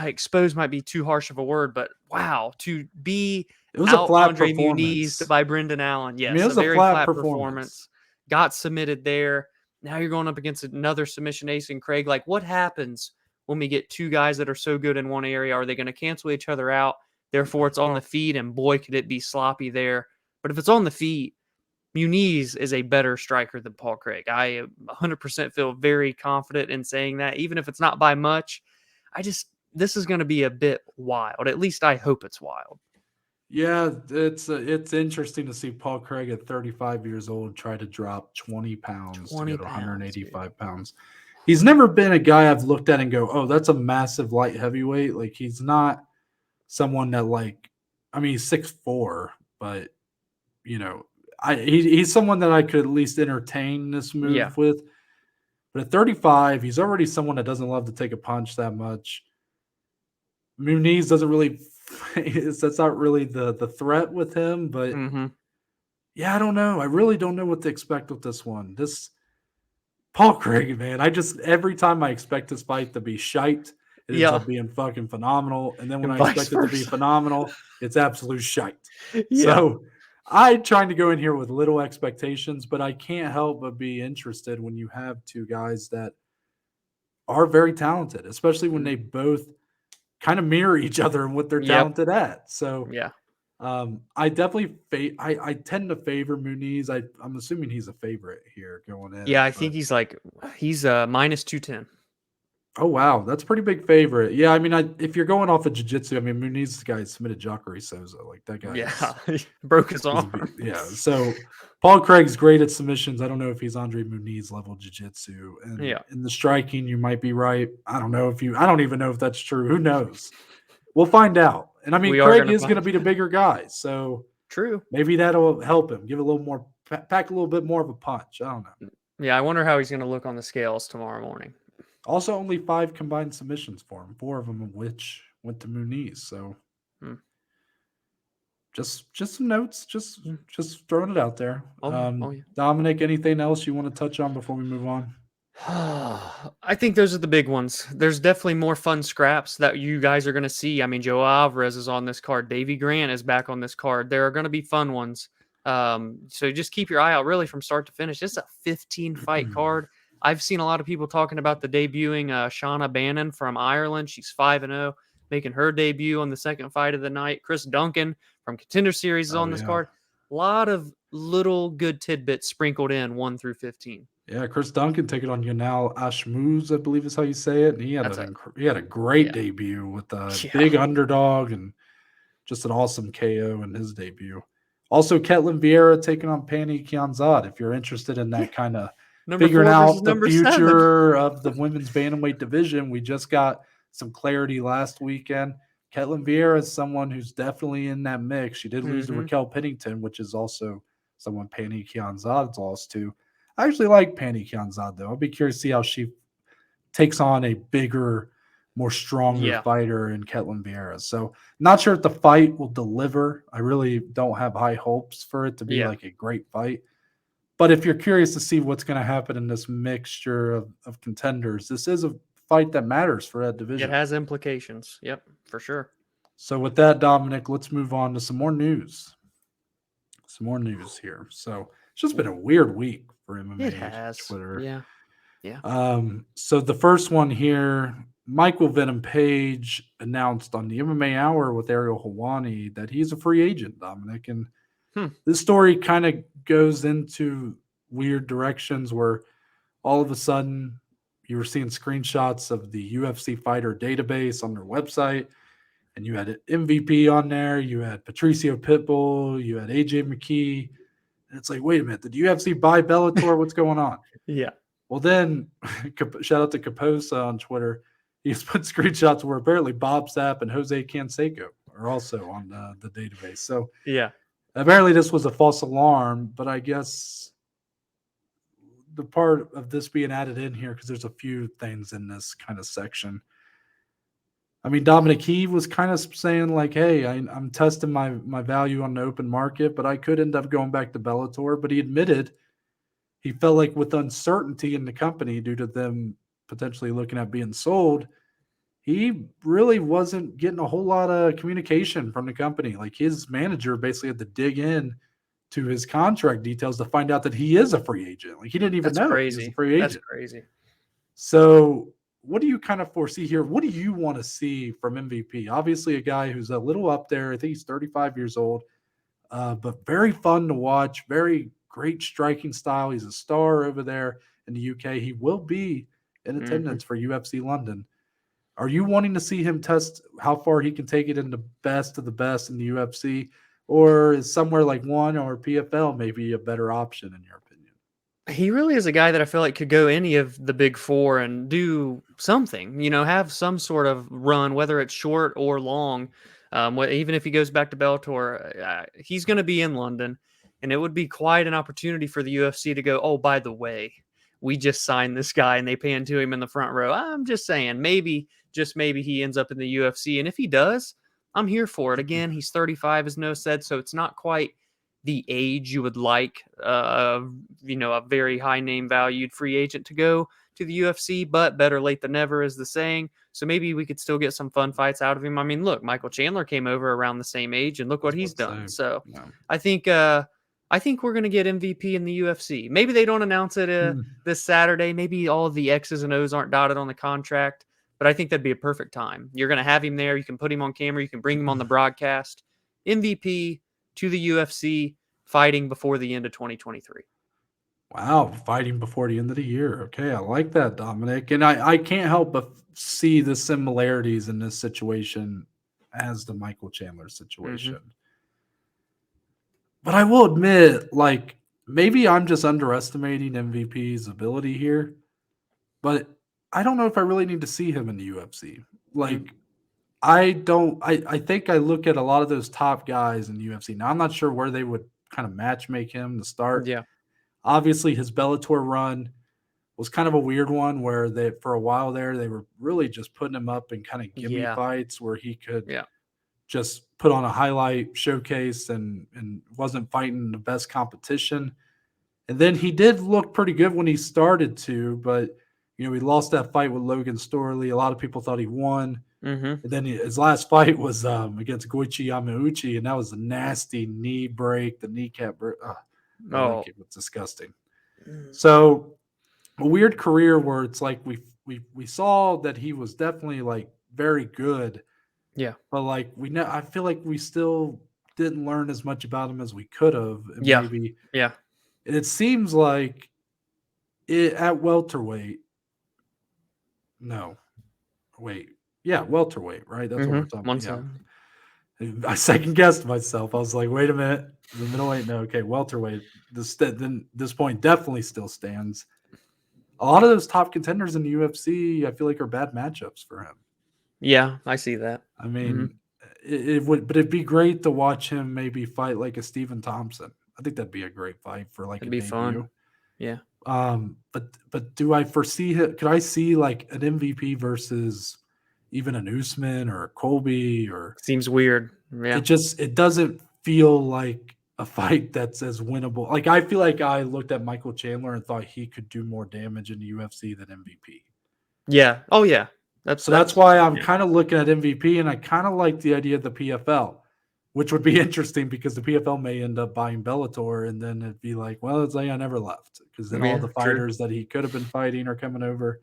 exposed might be too harsh of a word, but wow, to be it was a flat Andre performance. Muniz by Brendan Allen. Yes, it was a very flat performance. Got submitted there. Now you're going up against another submission ace in Craig. What happens when we get two guys that are so good in one area? Are they going to cancel each other out? Therefore, it's on the feet, and boy, could it be sloppy there. But if it's on the feet, Muniz is a better striker than Paul Craig. I 100% feel very confident in saying that, even if it's not by much. This is going to be a bit wild. At least I hope it's wild. Yeah, it's interesting to see Paul Craig at 35 years old try to drop 20 pounds to get 185 pounds. He's never been a guy I've looked at and go, oh, that's a massive light heavyweight. He's not someone that he's 6'4", but he's someone that I could at least entertain this move with. But at 35, he's already someone that doesn't love to take a punch that much. Muniz doesn't really – that's not really the threat with him. But, I don't know. I really don't know what to expect with this one. This Paul Craig, man, every time I expect this fight to be shite, it ends up being fucking phenomenal. And then when I expect it to be phenomenal, it's absolute shite. Yeah. So – I'm trying to go in here with little expectations, but I can't help but be interested when you have two guys that are very talented, especially when they both kind of mirror each other and what they're talented at. So, I definitely I tend to favor Muniz. I'm assuming he's a favorite here going in. Yeah, I think he's minus 210. Oh, wow. That's a pretty big favorite. Yeah, I mean, if you're going off of jiu-jitsu, I mean, Muniz is the guy who submitted Jacare Souza. Like, that guy Yeah, he broke his is a arm. yeah. So, Paul Craig's great at submissions. I don't know if he's Andre Muniz level jiu-jitsu. And Yeah. in the striking, you might be right. I don't even know if that's true. Who knows? We'll find out. And I mean, We are Craig gonna is going to find be the bigger guy. So, True. maybe that'll help him. Give a little more, pack a little bit more of a punch. I don't know. Yeah, I wonder how he's gonna look on the scales tomorrow morning. Also, only 5 combined submissions for him, 4 of them of which went to Muniz. So just some notes, just throwing it out there. Yeah. Dominic, anything else you want to touch on before we move on? I think those are the big ones. There's definitely more fun scraps that you guys are going to see. I mean, Joe Alvarez is on this card. Davey Grant is back on this card. There are going to be fun ones. So just keep your eye out really from start to finish. It's a 15-fight card. I've seen a lot of people talking about the debuting Shauna Bannon from Ireland. She's 5-0, making her debut on the second fight of the night. Chris Duncan from Contender Series is on this card. A lot of little good tidbits sprinkled in 1 through 15. Yeah, Chris Duncan taking on Yanal Ashmuz, I believe is how you say it. And he had a great debut with a big underdog and just an awesome KO in his debut. Also, Ketlen Vieira taking on Pannie Kianzad. If you're interested in that kind of figuring out the future of the women's bantamweight division, we just got some clarity last weekend. Ketlen Vieira is someone who's definitely in that mix. She did lose to Raquel Pennington, which is also someone Pannie Kianzad's lost to. I actually like Pannie Kianzad, though. I'll be curious to see how she takes on a bigger, more stronger fighter in Ketlen Vieira. So not sure if the fight will deliver. I really don't have high hopes for it to be like a great fight. But if you're curious to see what's going to happen in this mixture of contenders, this is a fight that matters for that division. It has implications. Yep, for sure. So with that, Dominic, let's move on to some more news. Some more news here. So it's just been a weird week for MMA. It has. Twitter. Yeah. So the first one here, Michael Venom Page announced on the MMA Hour with Ariel Helwani that he's a free agent, Dominic. And this story kind of goes into weird directions where all of a sudden you were seeing screenshots of the UFC fighter database on their website, and you had MVP on there, you had Patricio Pitbull, you had AJ McKee. And it's like, wait a minute, did UFC buy Bellator? What's going on? Yeah. Well, then, shout out to Caposa on Twitter. He's put screenshots where apparently Bob Sapp and Jose Canseco are also on the database. So, apparently this was a false alarm, but I guess the part of this being added in here, because there's a few things in this kind of section. I mean, Dominic, he was kind of saying like, hey, I'm testing my value on the open market, but I could end up going back to Bellator. But he admitted he felt like with uncertainty in the company due to them potentially looking at being sold, he really wasn't getting a whole lot of communication from the company. Like his manager basically had to dig in to his contract details to find out that he is a free agent. Like he didn't even know he was a free agent. That's crazy. So what do you kind of foresee here? What do you want to see from MVP? Obviously a guy who's a little up there. I think he's 35 years old, but very fun to watch. Very great striking style. He's a star over there in the UK. He will be in attendance for UFC London. Are you wanting to see him test how far he can take it in the best of the best in the UFC? Or is somewhere like ONE or PFL maybe a better option in your opinion? He really is a guy that I feel like could go any of the big four and do something, have some sort of run, whether it's short or long. Even if he goes back to Bellator, he's going to be in London. And it would be quite an opportunity for the UFC to go, oh, by the way, we just signed this guy and they pan to him in the front row. I'm just saying, maybe, just maybe he ends up in the UFC. And if he does, I'm here for it. Again, he's 35, as Noah said, so it's not quite the age you would like, a very high name valued free agent to go to the UFC, but better late than never is the saying. So maybe we could still get some fun fights out of him. I mean, look, Michael Chandler came over around the same age and look what he's done. So I think we're going to get MVP in the UFC. Maybe they don't announce it this Saturday. Maybe all of the X's and O's aren't dotted on the contract, but I think that'd be a perfect time. You're going to have him there. You can put him on camera. You can bring him on the broadcast. MVP to the UFC fighting before the end of 2023. Wow, fighting before the end of the year. Okay, I like that, Dominic. And I can't help but see the similarities in this situation as the Michael Chandler Mm-hmm. situation. But I will admit, like, maybe I'm just underestimating MVP's ability here, but I don't know if I really need to see him in the UFC. Like, I don't I think I look at a lot of those top guys in the UFC. Now I'm not sure where they would kind of match make him to start. Yeah. Obviously, his Bellator run was kind of a weird one where they for a while there they were really just putting him up in kind of gimme Yeah. fights where he could Yeah. just put on a highlight showcase and wasn't fighting the best competition. And then he did look pretty good when he started to, but he lost that fight with Logan Storley. A lot of people thought he won. Mm-hmm. And then his last fight was against Goichi Yamauchi, and that was a nasty knee break, the kneecap break. That Oh. game was disgusting. So a weird career where it's like we saw that he was definitely like very good, Yeah. but like I feel like we still didn't learn as much about him as we could have, and Yeah. maybe Yeah. it seems like at welterweight. No, wait, yeah, welterweight, right? That's what we're Mm-hmm. talking. Yeah, 170. I second guessed myself. I was like, wait a minute, the middleweight. No, okay, welterweight. This point definitely still stands. A lot of those top contenders in the UFC, I feel like, are bad matchups for him. Yeah, I see that. I Mm-hmm. mean, it would, but it'd be great to watch him maybe fight like a Stephen Thompson. I think that'd be a great fight for like a It'd be fun. debut. Yeah. But do I foresee it? Could I see like an MVP versus even an Usman or a Colby or Seems weird. Yeah. it doesn't feel like a fight that's as winnable. Like I feel like I looked at Michael Chandler and thought he could do more damage in the UFC than MVP. Yeah. Oh yeah. So that's why I'm yeah. kind of looking at MVP, and I kind of like the idea of the PFL, which would be interesting because the PFL may end up buying Bellator, and then it'd be like, well, it's like I never left because then all Yeah, the true. fighters that he could have been fighting are coming over.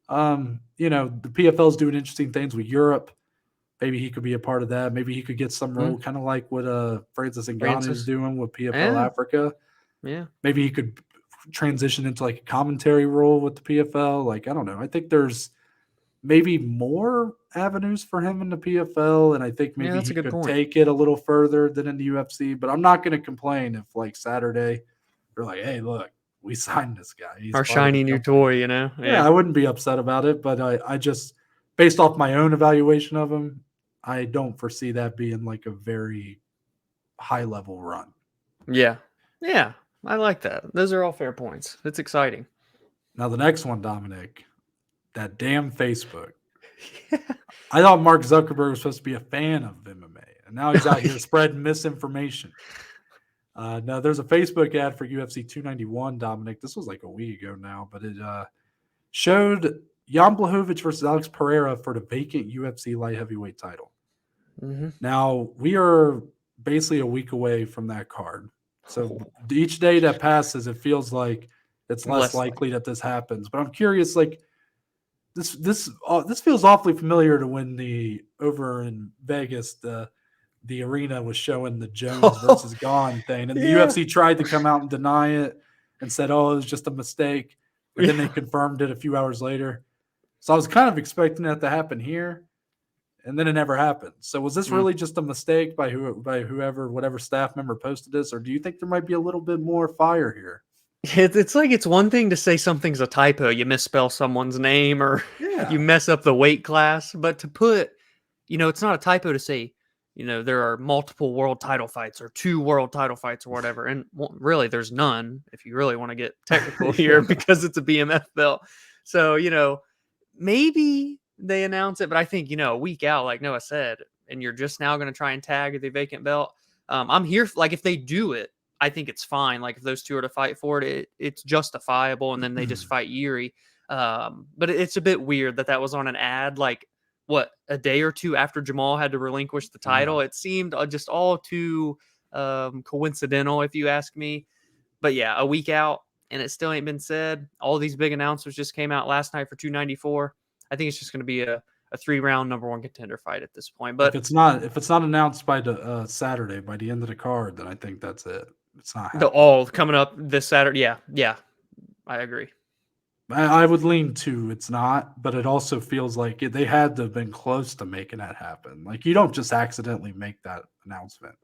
The PFL is doing interesting things with Europe. Maybe he could be a part of that. Maybe he could get some role, kind of like what Francis Ngannou is Francis. doing with PFL Yeah. Africa. Yeah. Maybe he could transition into like a commentary role with the PFL. Like I don't know. I think there's maybe more avenues for him in the PFL, and I think Yeah, maybe that's he a good could point. take it a little further than in the UFC. But I'm not going to complain if like Saturday they're like, "Hey, look, we signed this guy. He's Our part of the shiny new company." toy, Yeah, Yeah. I wouldn't be upset about it, but I just based off my own evaluation of him, I don't foresee that being like a very high level run. Yeah. Yeah. I like that. Those are all fair points. It's exciting. Now the next one, Dominic, that damn Facebook. I thought Mark Zuckerberg was supposed to be a fan of MMA, and now he's out here spreading misinformation. Now, there's a Facebook ad for UFC 291, Dominic. This was like a week ago now, but it showed Jan Blachowicz versus Alex Pereira for the vacant UFC light heavyweight title. Mm-hmm. Now, we are basically a week away from that card. So each day that passes, it feels like it's less likely that this happens. But I'm curious, like, this feels awfully familiar to when over in Vegas the arena was showing the Jones versus Gone thing, and the UFC tried to come out and deny it and said, "Oh, it was just a mistake," but then they confirmed it a few hours later. So I was kind of expecting that to happen here, and then it never happened. So was this really just a mistake by whoever, whatever staff member posted this, or do you think there might be a little bit more fire here? It's like it's one thing to say something's a typo, you misspell someone's name or you mess up the weight class, but to put, it's not a typo to say, there are multiple world title fights or 2 world title fights or whatever. And really, there's none if you really want to get technical here because it's a BMF belt. So, maybe they announce it, but I think, a week out, like Noah said, and you're just now going to try and tag the vacant belt. I'm here, like if they do it, I think it's fine. Like if those two are to fight for it, it's justifiable, and then they just fight Yuri. But it's a bit weird that was on an ad, like what, a day or two after Jamal had to relinquish the title. It seemed just all too coincidental, if you ask me. But yeah, a week out, and it still ain't been said. All these big announcements just came out last night for 294. I think it's just going to be a 3-round number 1 contender fight at this point. But if it's not announced by the Saturday, by the end of the card, then I think that's it. It's not The happening. all coming up this Saturday. Yeah, I agree. I would lean to it's not, but it also feels like they had to have been close to making that happen. Like, you don't just accidentally make that announcement.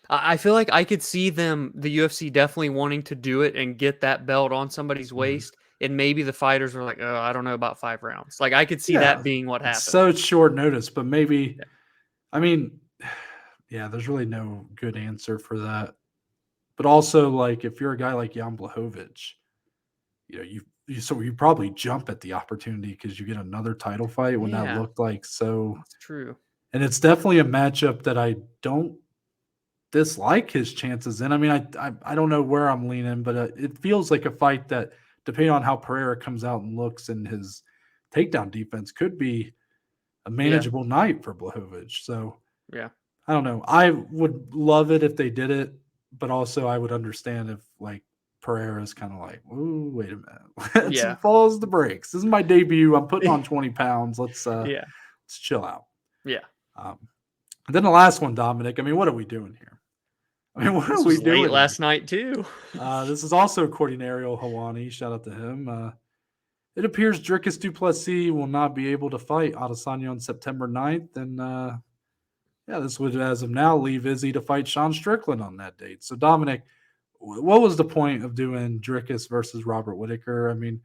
I feel like I could see the UFC definitely wanting to do it and get that belt on somebody's waist, and maybe the fighters were like, "Oh, I don't know about 5 rounds." Like, I could see that being what It's happened. so short notice, but maybe, Yeah. I mean, yeah, there's really no good answer for that. But also, like, if you're a guy like Jan Blachowicz, you probably jump at the opportunity because you get another title fight when that Yeah, looked like so. that's true. And it's definitely a matchup that I don't dislike his chances in. I mean, I don't know where I'm leaning, but it feels like a fight that, depending on how Pereira comes out and looks in his takedown defense, could be a manageable night for Blachowicz. So Yeah. I don't know. I would love it if they did it, but also I would understand if, like, Pereira's kind of like, "Ooh, wait a minute, let's Yeah. pause the brakes. This is my debut. I'm putting on 20 pounds. Let's Yeah. chill out." Yeah. And then the last one, Dominic. I mean, what are we doing here? I mean, what This are we was late doing last night too. This is also according to Ariel Hawani. Shout out to him. It appears Dricus du Plessis will not be able to fight Adesanya on September 9th. And yeah, this would, as of now, leave Izzy to fight Sean Strickland on that date. So, Dominic, what was the point of doing Dricus versus Robert Whittaker? I mean,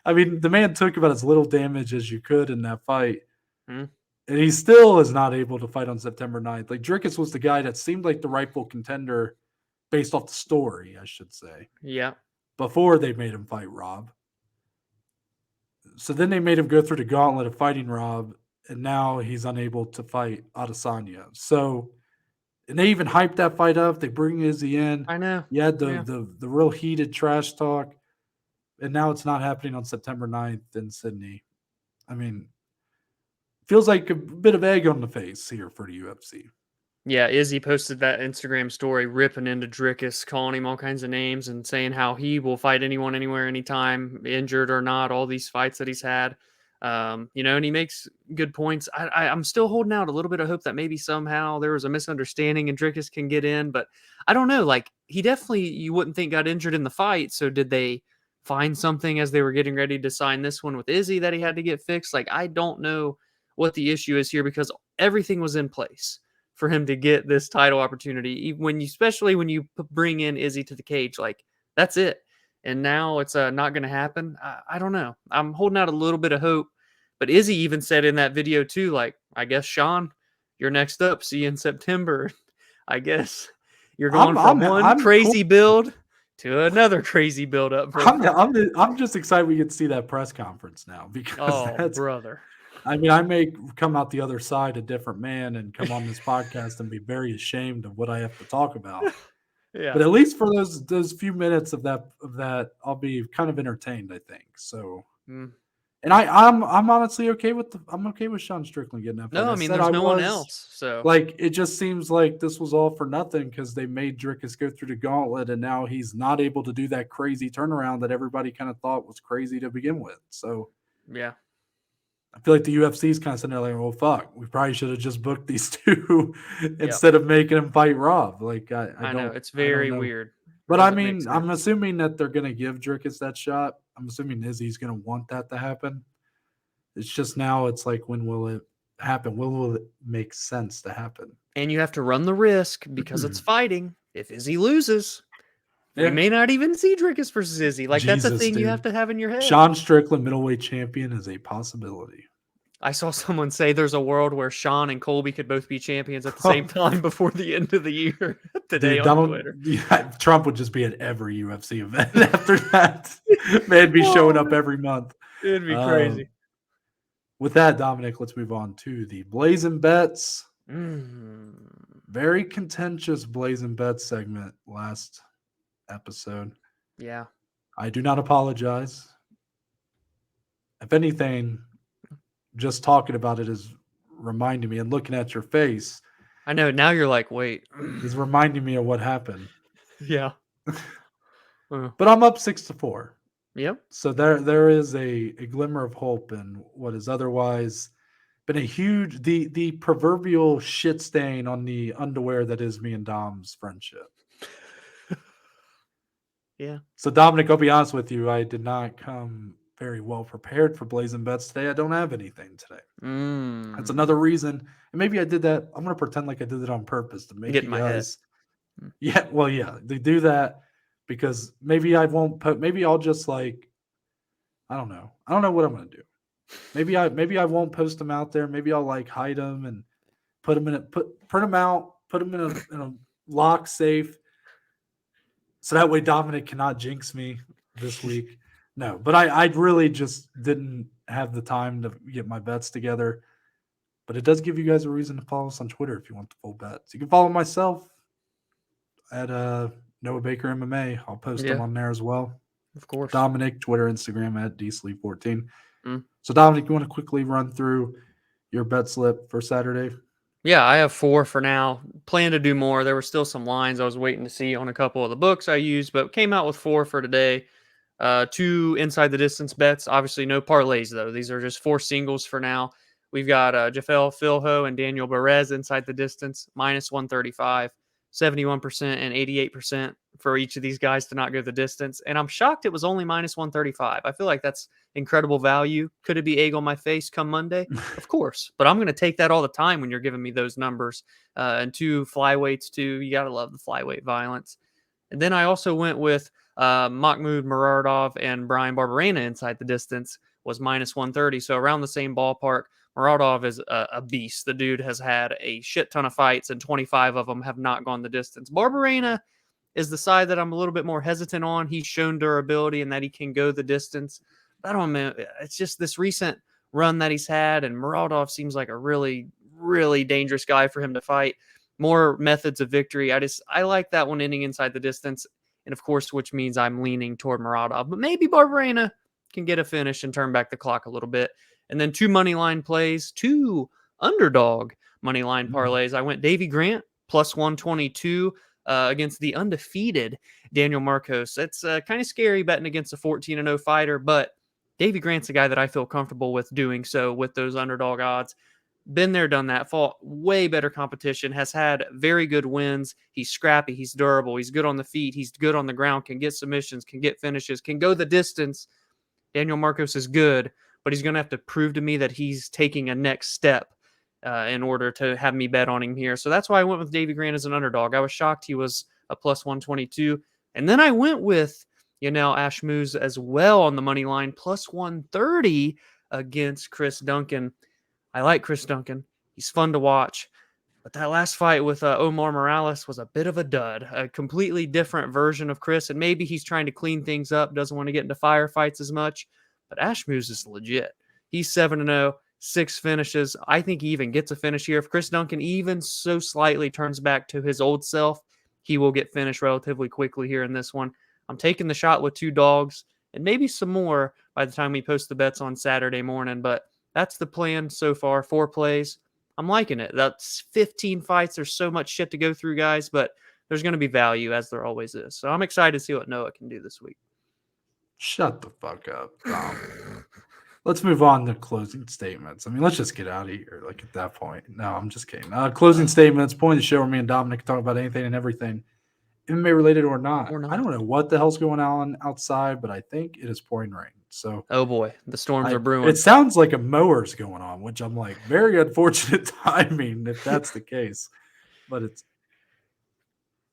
I mean, the man took about as little damage as you could in that fight. Hmm. And he still is not able to fight on September 9th. Like, Dricus was the guy that seemed like the rightful contender based off the story, I should say, Yeah. before they made him fight Rob. So then they made him go through the gauntlet of fighting Rob, and now he's unable to fight Adesanya. So, and they even hyped that fight up. They bring Izzy in. I know. You had Yeah. the real heated trash talk, and now it's not happening on September 9th in Sydney. I mean, feels like a bit of egg on the face here for the UFC. Yeah, Izzy posted that Instagram story ripping into Dricus, calling him all kinds of names and saying how he will fight anyone, anywhere, anytime, injured or not, all these fights that he's had. And he makes good points. I'm still holding out a little bit of hope that maybe somehow there was a misunderstanding and Dricus can get in, but I don't know. Like, he definitely, you wouldn't think, got injured in the fight. So did they find something as they were getting ready to sign this one with Izzy that he had to get fixed? Like, I don't know what the issue is here because everything was in place for him to get this title opportunity. Especially when you bring in Izzy to the cage, like, that's it. And now it's not going to happen. I don't know. I'm holding out a little bit of hope. But Izzy even said in that video too, like, I guess, Sean, you're next up. See you in September. I guess you're going from one crazy build to another crazy build up. I'm just excited we get to see that press conference now because brother. I mean, I may come out the other side a different man and come on this podcast and be very ashamed of what I have to talk about. Yeah. But at least for those few minutes of that, I'll be kind of entertained, I think. So, and I'm honestly okay with Sean Strickland getting that fight. No, I mean, there's no one else. So, like, it just seems like this was all for nothing because they made Dricus go through the gauntlet, and now he's not able to do that crazy turnaround that everybody kind of thought was crazy to begin with. So, yeah. I feel like the UFC is kind of sitting there like, "Well, fuck, we probably should have just booked these two instead of making them fight Rob." Like, I know it's very weird, but I mean, I'm assuming that they're gonna give Dricus that shot. I'm assuming Izzy's gonna want that to happen. It's just now, it's like, when will it happen? When will it make sense to happen? And you have to run the risk because it's fighting. If Izzy loses, we may not even see Dricus versus Izzy. Like, that's a thing you have to have in your head. Sean Strickland, middleweight champion, is a possibility. I saw someone say there's a world where Sean and Colby could both be champions at the same time before the end of the year today on Twitter. Yeah, Trump would just be at every UFC event after that. Man, be showing up every month. It'd be crazy. With that, Dominic, let's move on to the Blazin Bets. Very contentious Blazin Bets segment last episode. Yeah. I do not apologize. If anything, just talking about it is reminding me, and looking at your face, I know, now you're like, wait, is reminding me of what happened. Yeah. But I'm up 6-4. Yep. So there is a glimmer of hope in what has otherwise been a huge the proverbial shit stain on the underwear that is me and Dom's friendship. Yeah. So Dominic, I'll be honest with you, I did not come very well prepared for Blazin Bets today. I don't have anything today. That's another reason. And maybe I did that. I'm gonna pretend like I did it on purpose to make Get you in my head. guys. Yeah, well, yeah, they do that because maybe I won't put. Maybe I'll just like, I don't know. I don't know what I'm gonna do. Maybe I won't post them out there. Maybe I'll like hide them and put them in print them out, put them in a lock safe, so that way Dominic cannot jinx me this week. No, but I really just didn't have the time to get my bets together. But it does give you guys a reason to follow us on Twitter if you want the full bets. You can follow myself at Noah Baker MMA. I'll post them on there as well. Of course. Dominic, Twitter, Instagram at dsleep14. So Dominic, you want to quickly run through your bet slip for Saturday? Yeah, I have 4 for now. Plan to do more. There were still some lines I was waiting to see on a couple of the books I used, but came out with 4 for today. 2 inside the distance bets. Obviously, no parlays, though. These are just 4 singles for now. We've got Jafel Filho and Daniel Perez inside the distance, minus 135, 71% and 88% for each of these guys to not go the distance. And I'm shocked it was only minus 135. I feel like that's incredible value. Could it be egg on my face come Monday? Of course. But I'm going to take that all the time when you're giving me those numbers. And 2 flyweights, too. You got to love the flyweight violence. And then I also went with Mahmoud Muradov and Brian Barberena inside the distance was minus 130. So around the same ballpark. Muradov is a beast. The dude has had a shit ton of fights, and 25 of them have not gone the distance. Barberena is the side that I'm a little bit more hesitant on. He's shown durability and that he can go the distance. But I don't know. It's just this recent run that he's had, and Muradov seems like a really, really dangerous guy for him to fight. More methods of victory. I like that one ending inside the distance, and of course, which means I'm leaning toward Muradov. But maybe Barberena can get a finish and turn back the clock a little bit. And then 2 money line plays, 2 underdog money line parlays. I went Davy Grant plus 122 against the undefeated Daniel Marcos. It's kind of scary betting against a 14-0 fighter, but Davy Grant's a guy that I feel comfortable with doing so with those underdog odds. Been there, done that, fought way better competition, has had very good wins. He's scrappy, he's durable, he's good on the feet, he's good on the ground, can get submissions, can get finishes, can go the distance. Daniel Marcos is good, but he's going to have to prove to me that he's taking a next step in order to have me bet on him here. So that's why I went with Davy Grant as an underdog. I was shocked he was a plus 122. And then I went with Ashmouz as well on the money line, plus 130 against Chris Duncan. I like Chris Duncan. He's fun to watch. But that last fight with Omar Morales was a bit of a dud, a completely different version of Chris. And maybe he's trying to clean things up, doesn't want to get into firefights as much. But Ashmouz is legit. He's 7-0, 6 finishes. I think he even gets a finish here. If Chris Duncan even so slightly turns back to his old self, he will get finished relatively quickly here in this one. I'm taking the shot with 2 dogs and maybe some more by the time we post the bets on Saturday morning. But that's the plan so far. 4 plays. I'm liking it. That's 15 fights. There's so much shit to go through, guys, but there's going to be value as there always is. So I'm excited to see what Noah can do this week. Shut the fuck up, Dom. Let's move on to closing statements. I mean, let's just get out of here. Like at that point. No, I'm just kidding. Closing statements. Point of the show where me and Dominic can talk about anything and everything, MMA related or not. I don't know what the hell's going on outside, but I think it is pouring rain. So, oh boy, the storms are brewing. It sounds like a mower's going on, which I'm like, very unfortunate timing if that's the case. But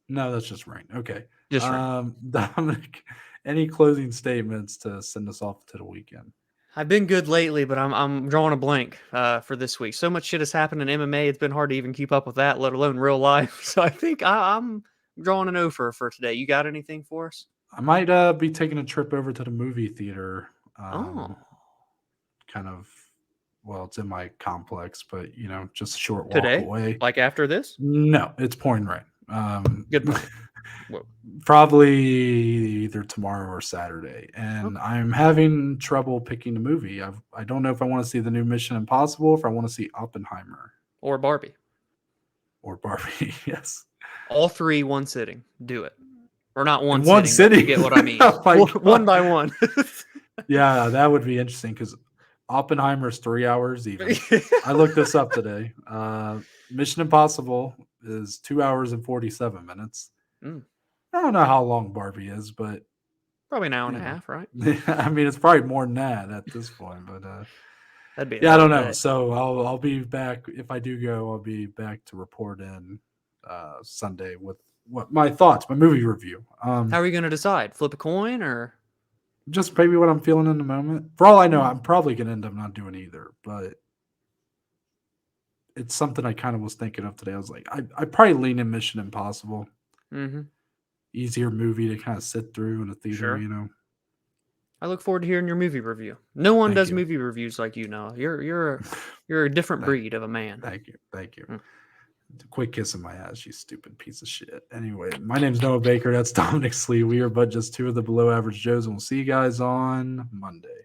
that's just rain. Okay, just rain. Dominic, any closing statements to send us off to the weekend? I've been good lately, but I'm drawing a blank for this week. So much shit has happened in MMA; it's been hard to even keep up with that, let alone real life. So I think I'm drawing an O for today. You got anything for us? I might be taking a trip over to the movie theater. Kind of, well, it's in my complex, but just a short walk away. Like after this? No, it's pouring rain. Good. Probably either tomorrow or Saturday, and I'm having trouble picking a movie. I don't know if I want to see the new Mission Impossible, if I want to see Oppenheimer or Barbie. Yes. All 3 one sitting. Do it. Or not one sitting. You get what I mean. One by one. Yeah, that would be interesting because Oppenheimer's 3 hours even. I looked this up today. Mission Impossible is 2 hours and 47 minutes. Mm. I don't know how long Barbie is, but probably an hour and a half, right? I mean, it's probably more than that at this point, but that'd be I don't know. So I'll be back if I do go. I'll be back to report in Sunday with what my thoughts, my movie review. How are you going to decide? Flip a coin or just maybe what I'm feeling in the moment? For all I know, I'm probably going to end up not doing either, but it's something I kind of was thinking of today. I was like, I probably lean in Mission Impossible. Mm-hmm. Easier movie to kind of sit through in a theater, Sure. you know. I look forward to hering your movie review. No one does movie reviews like you know. You're a different breed of a man. Thank you. Quick kiss in my ass, you stupid piece of shit. Anyway, my name's Noah Baker. That's Dominic Slee. We are but just two of the below average Joes, and we'll see you guys on Monday.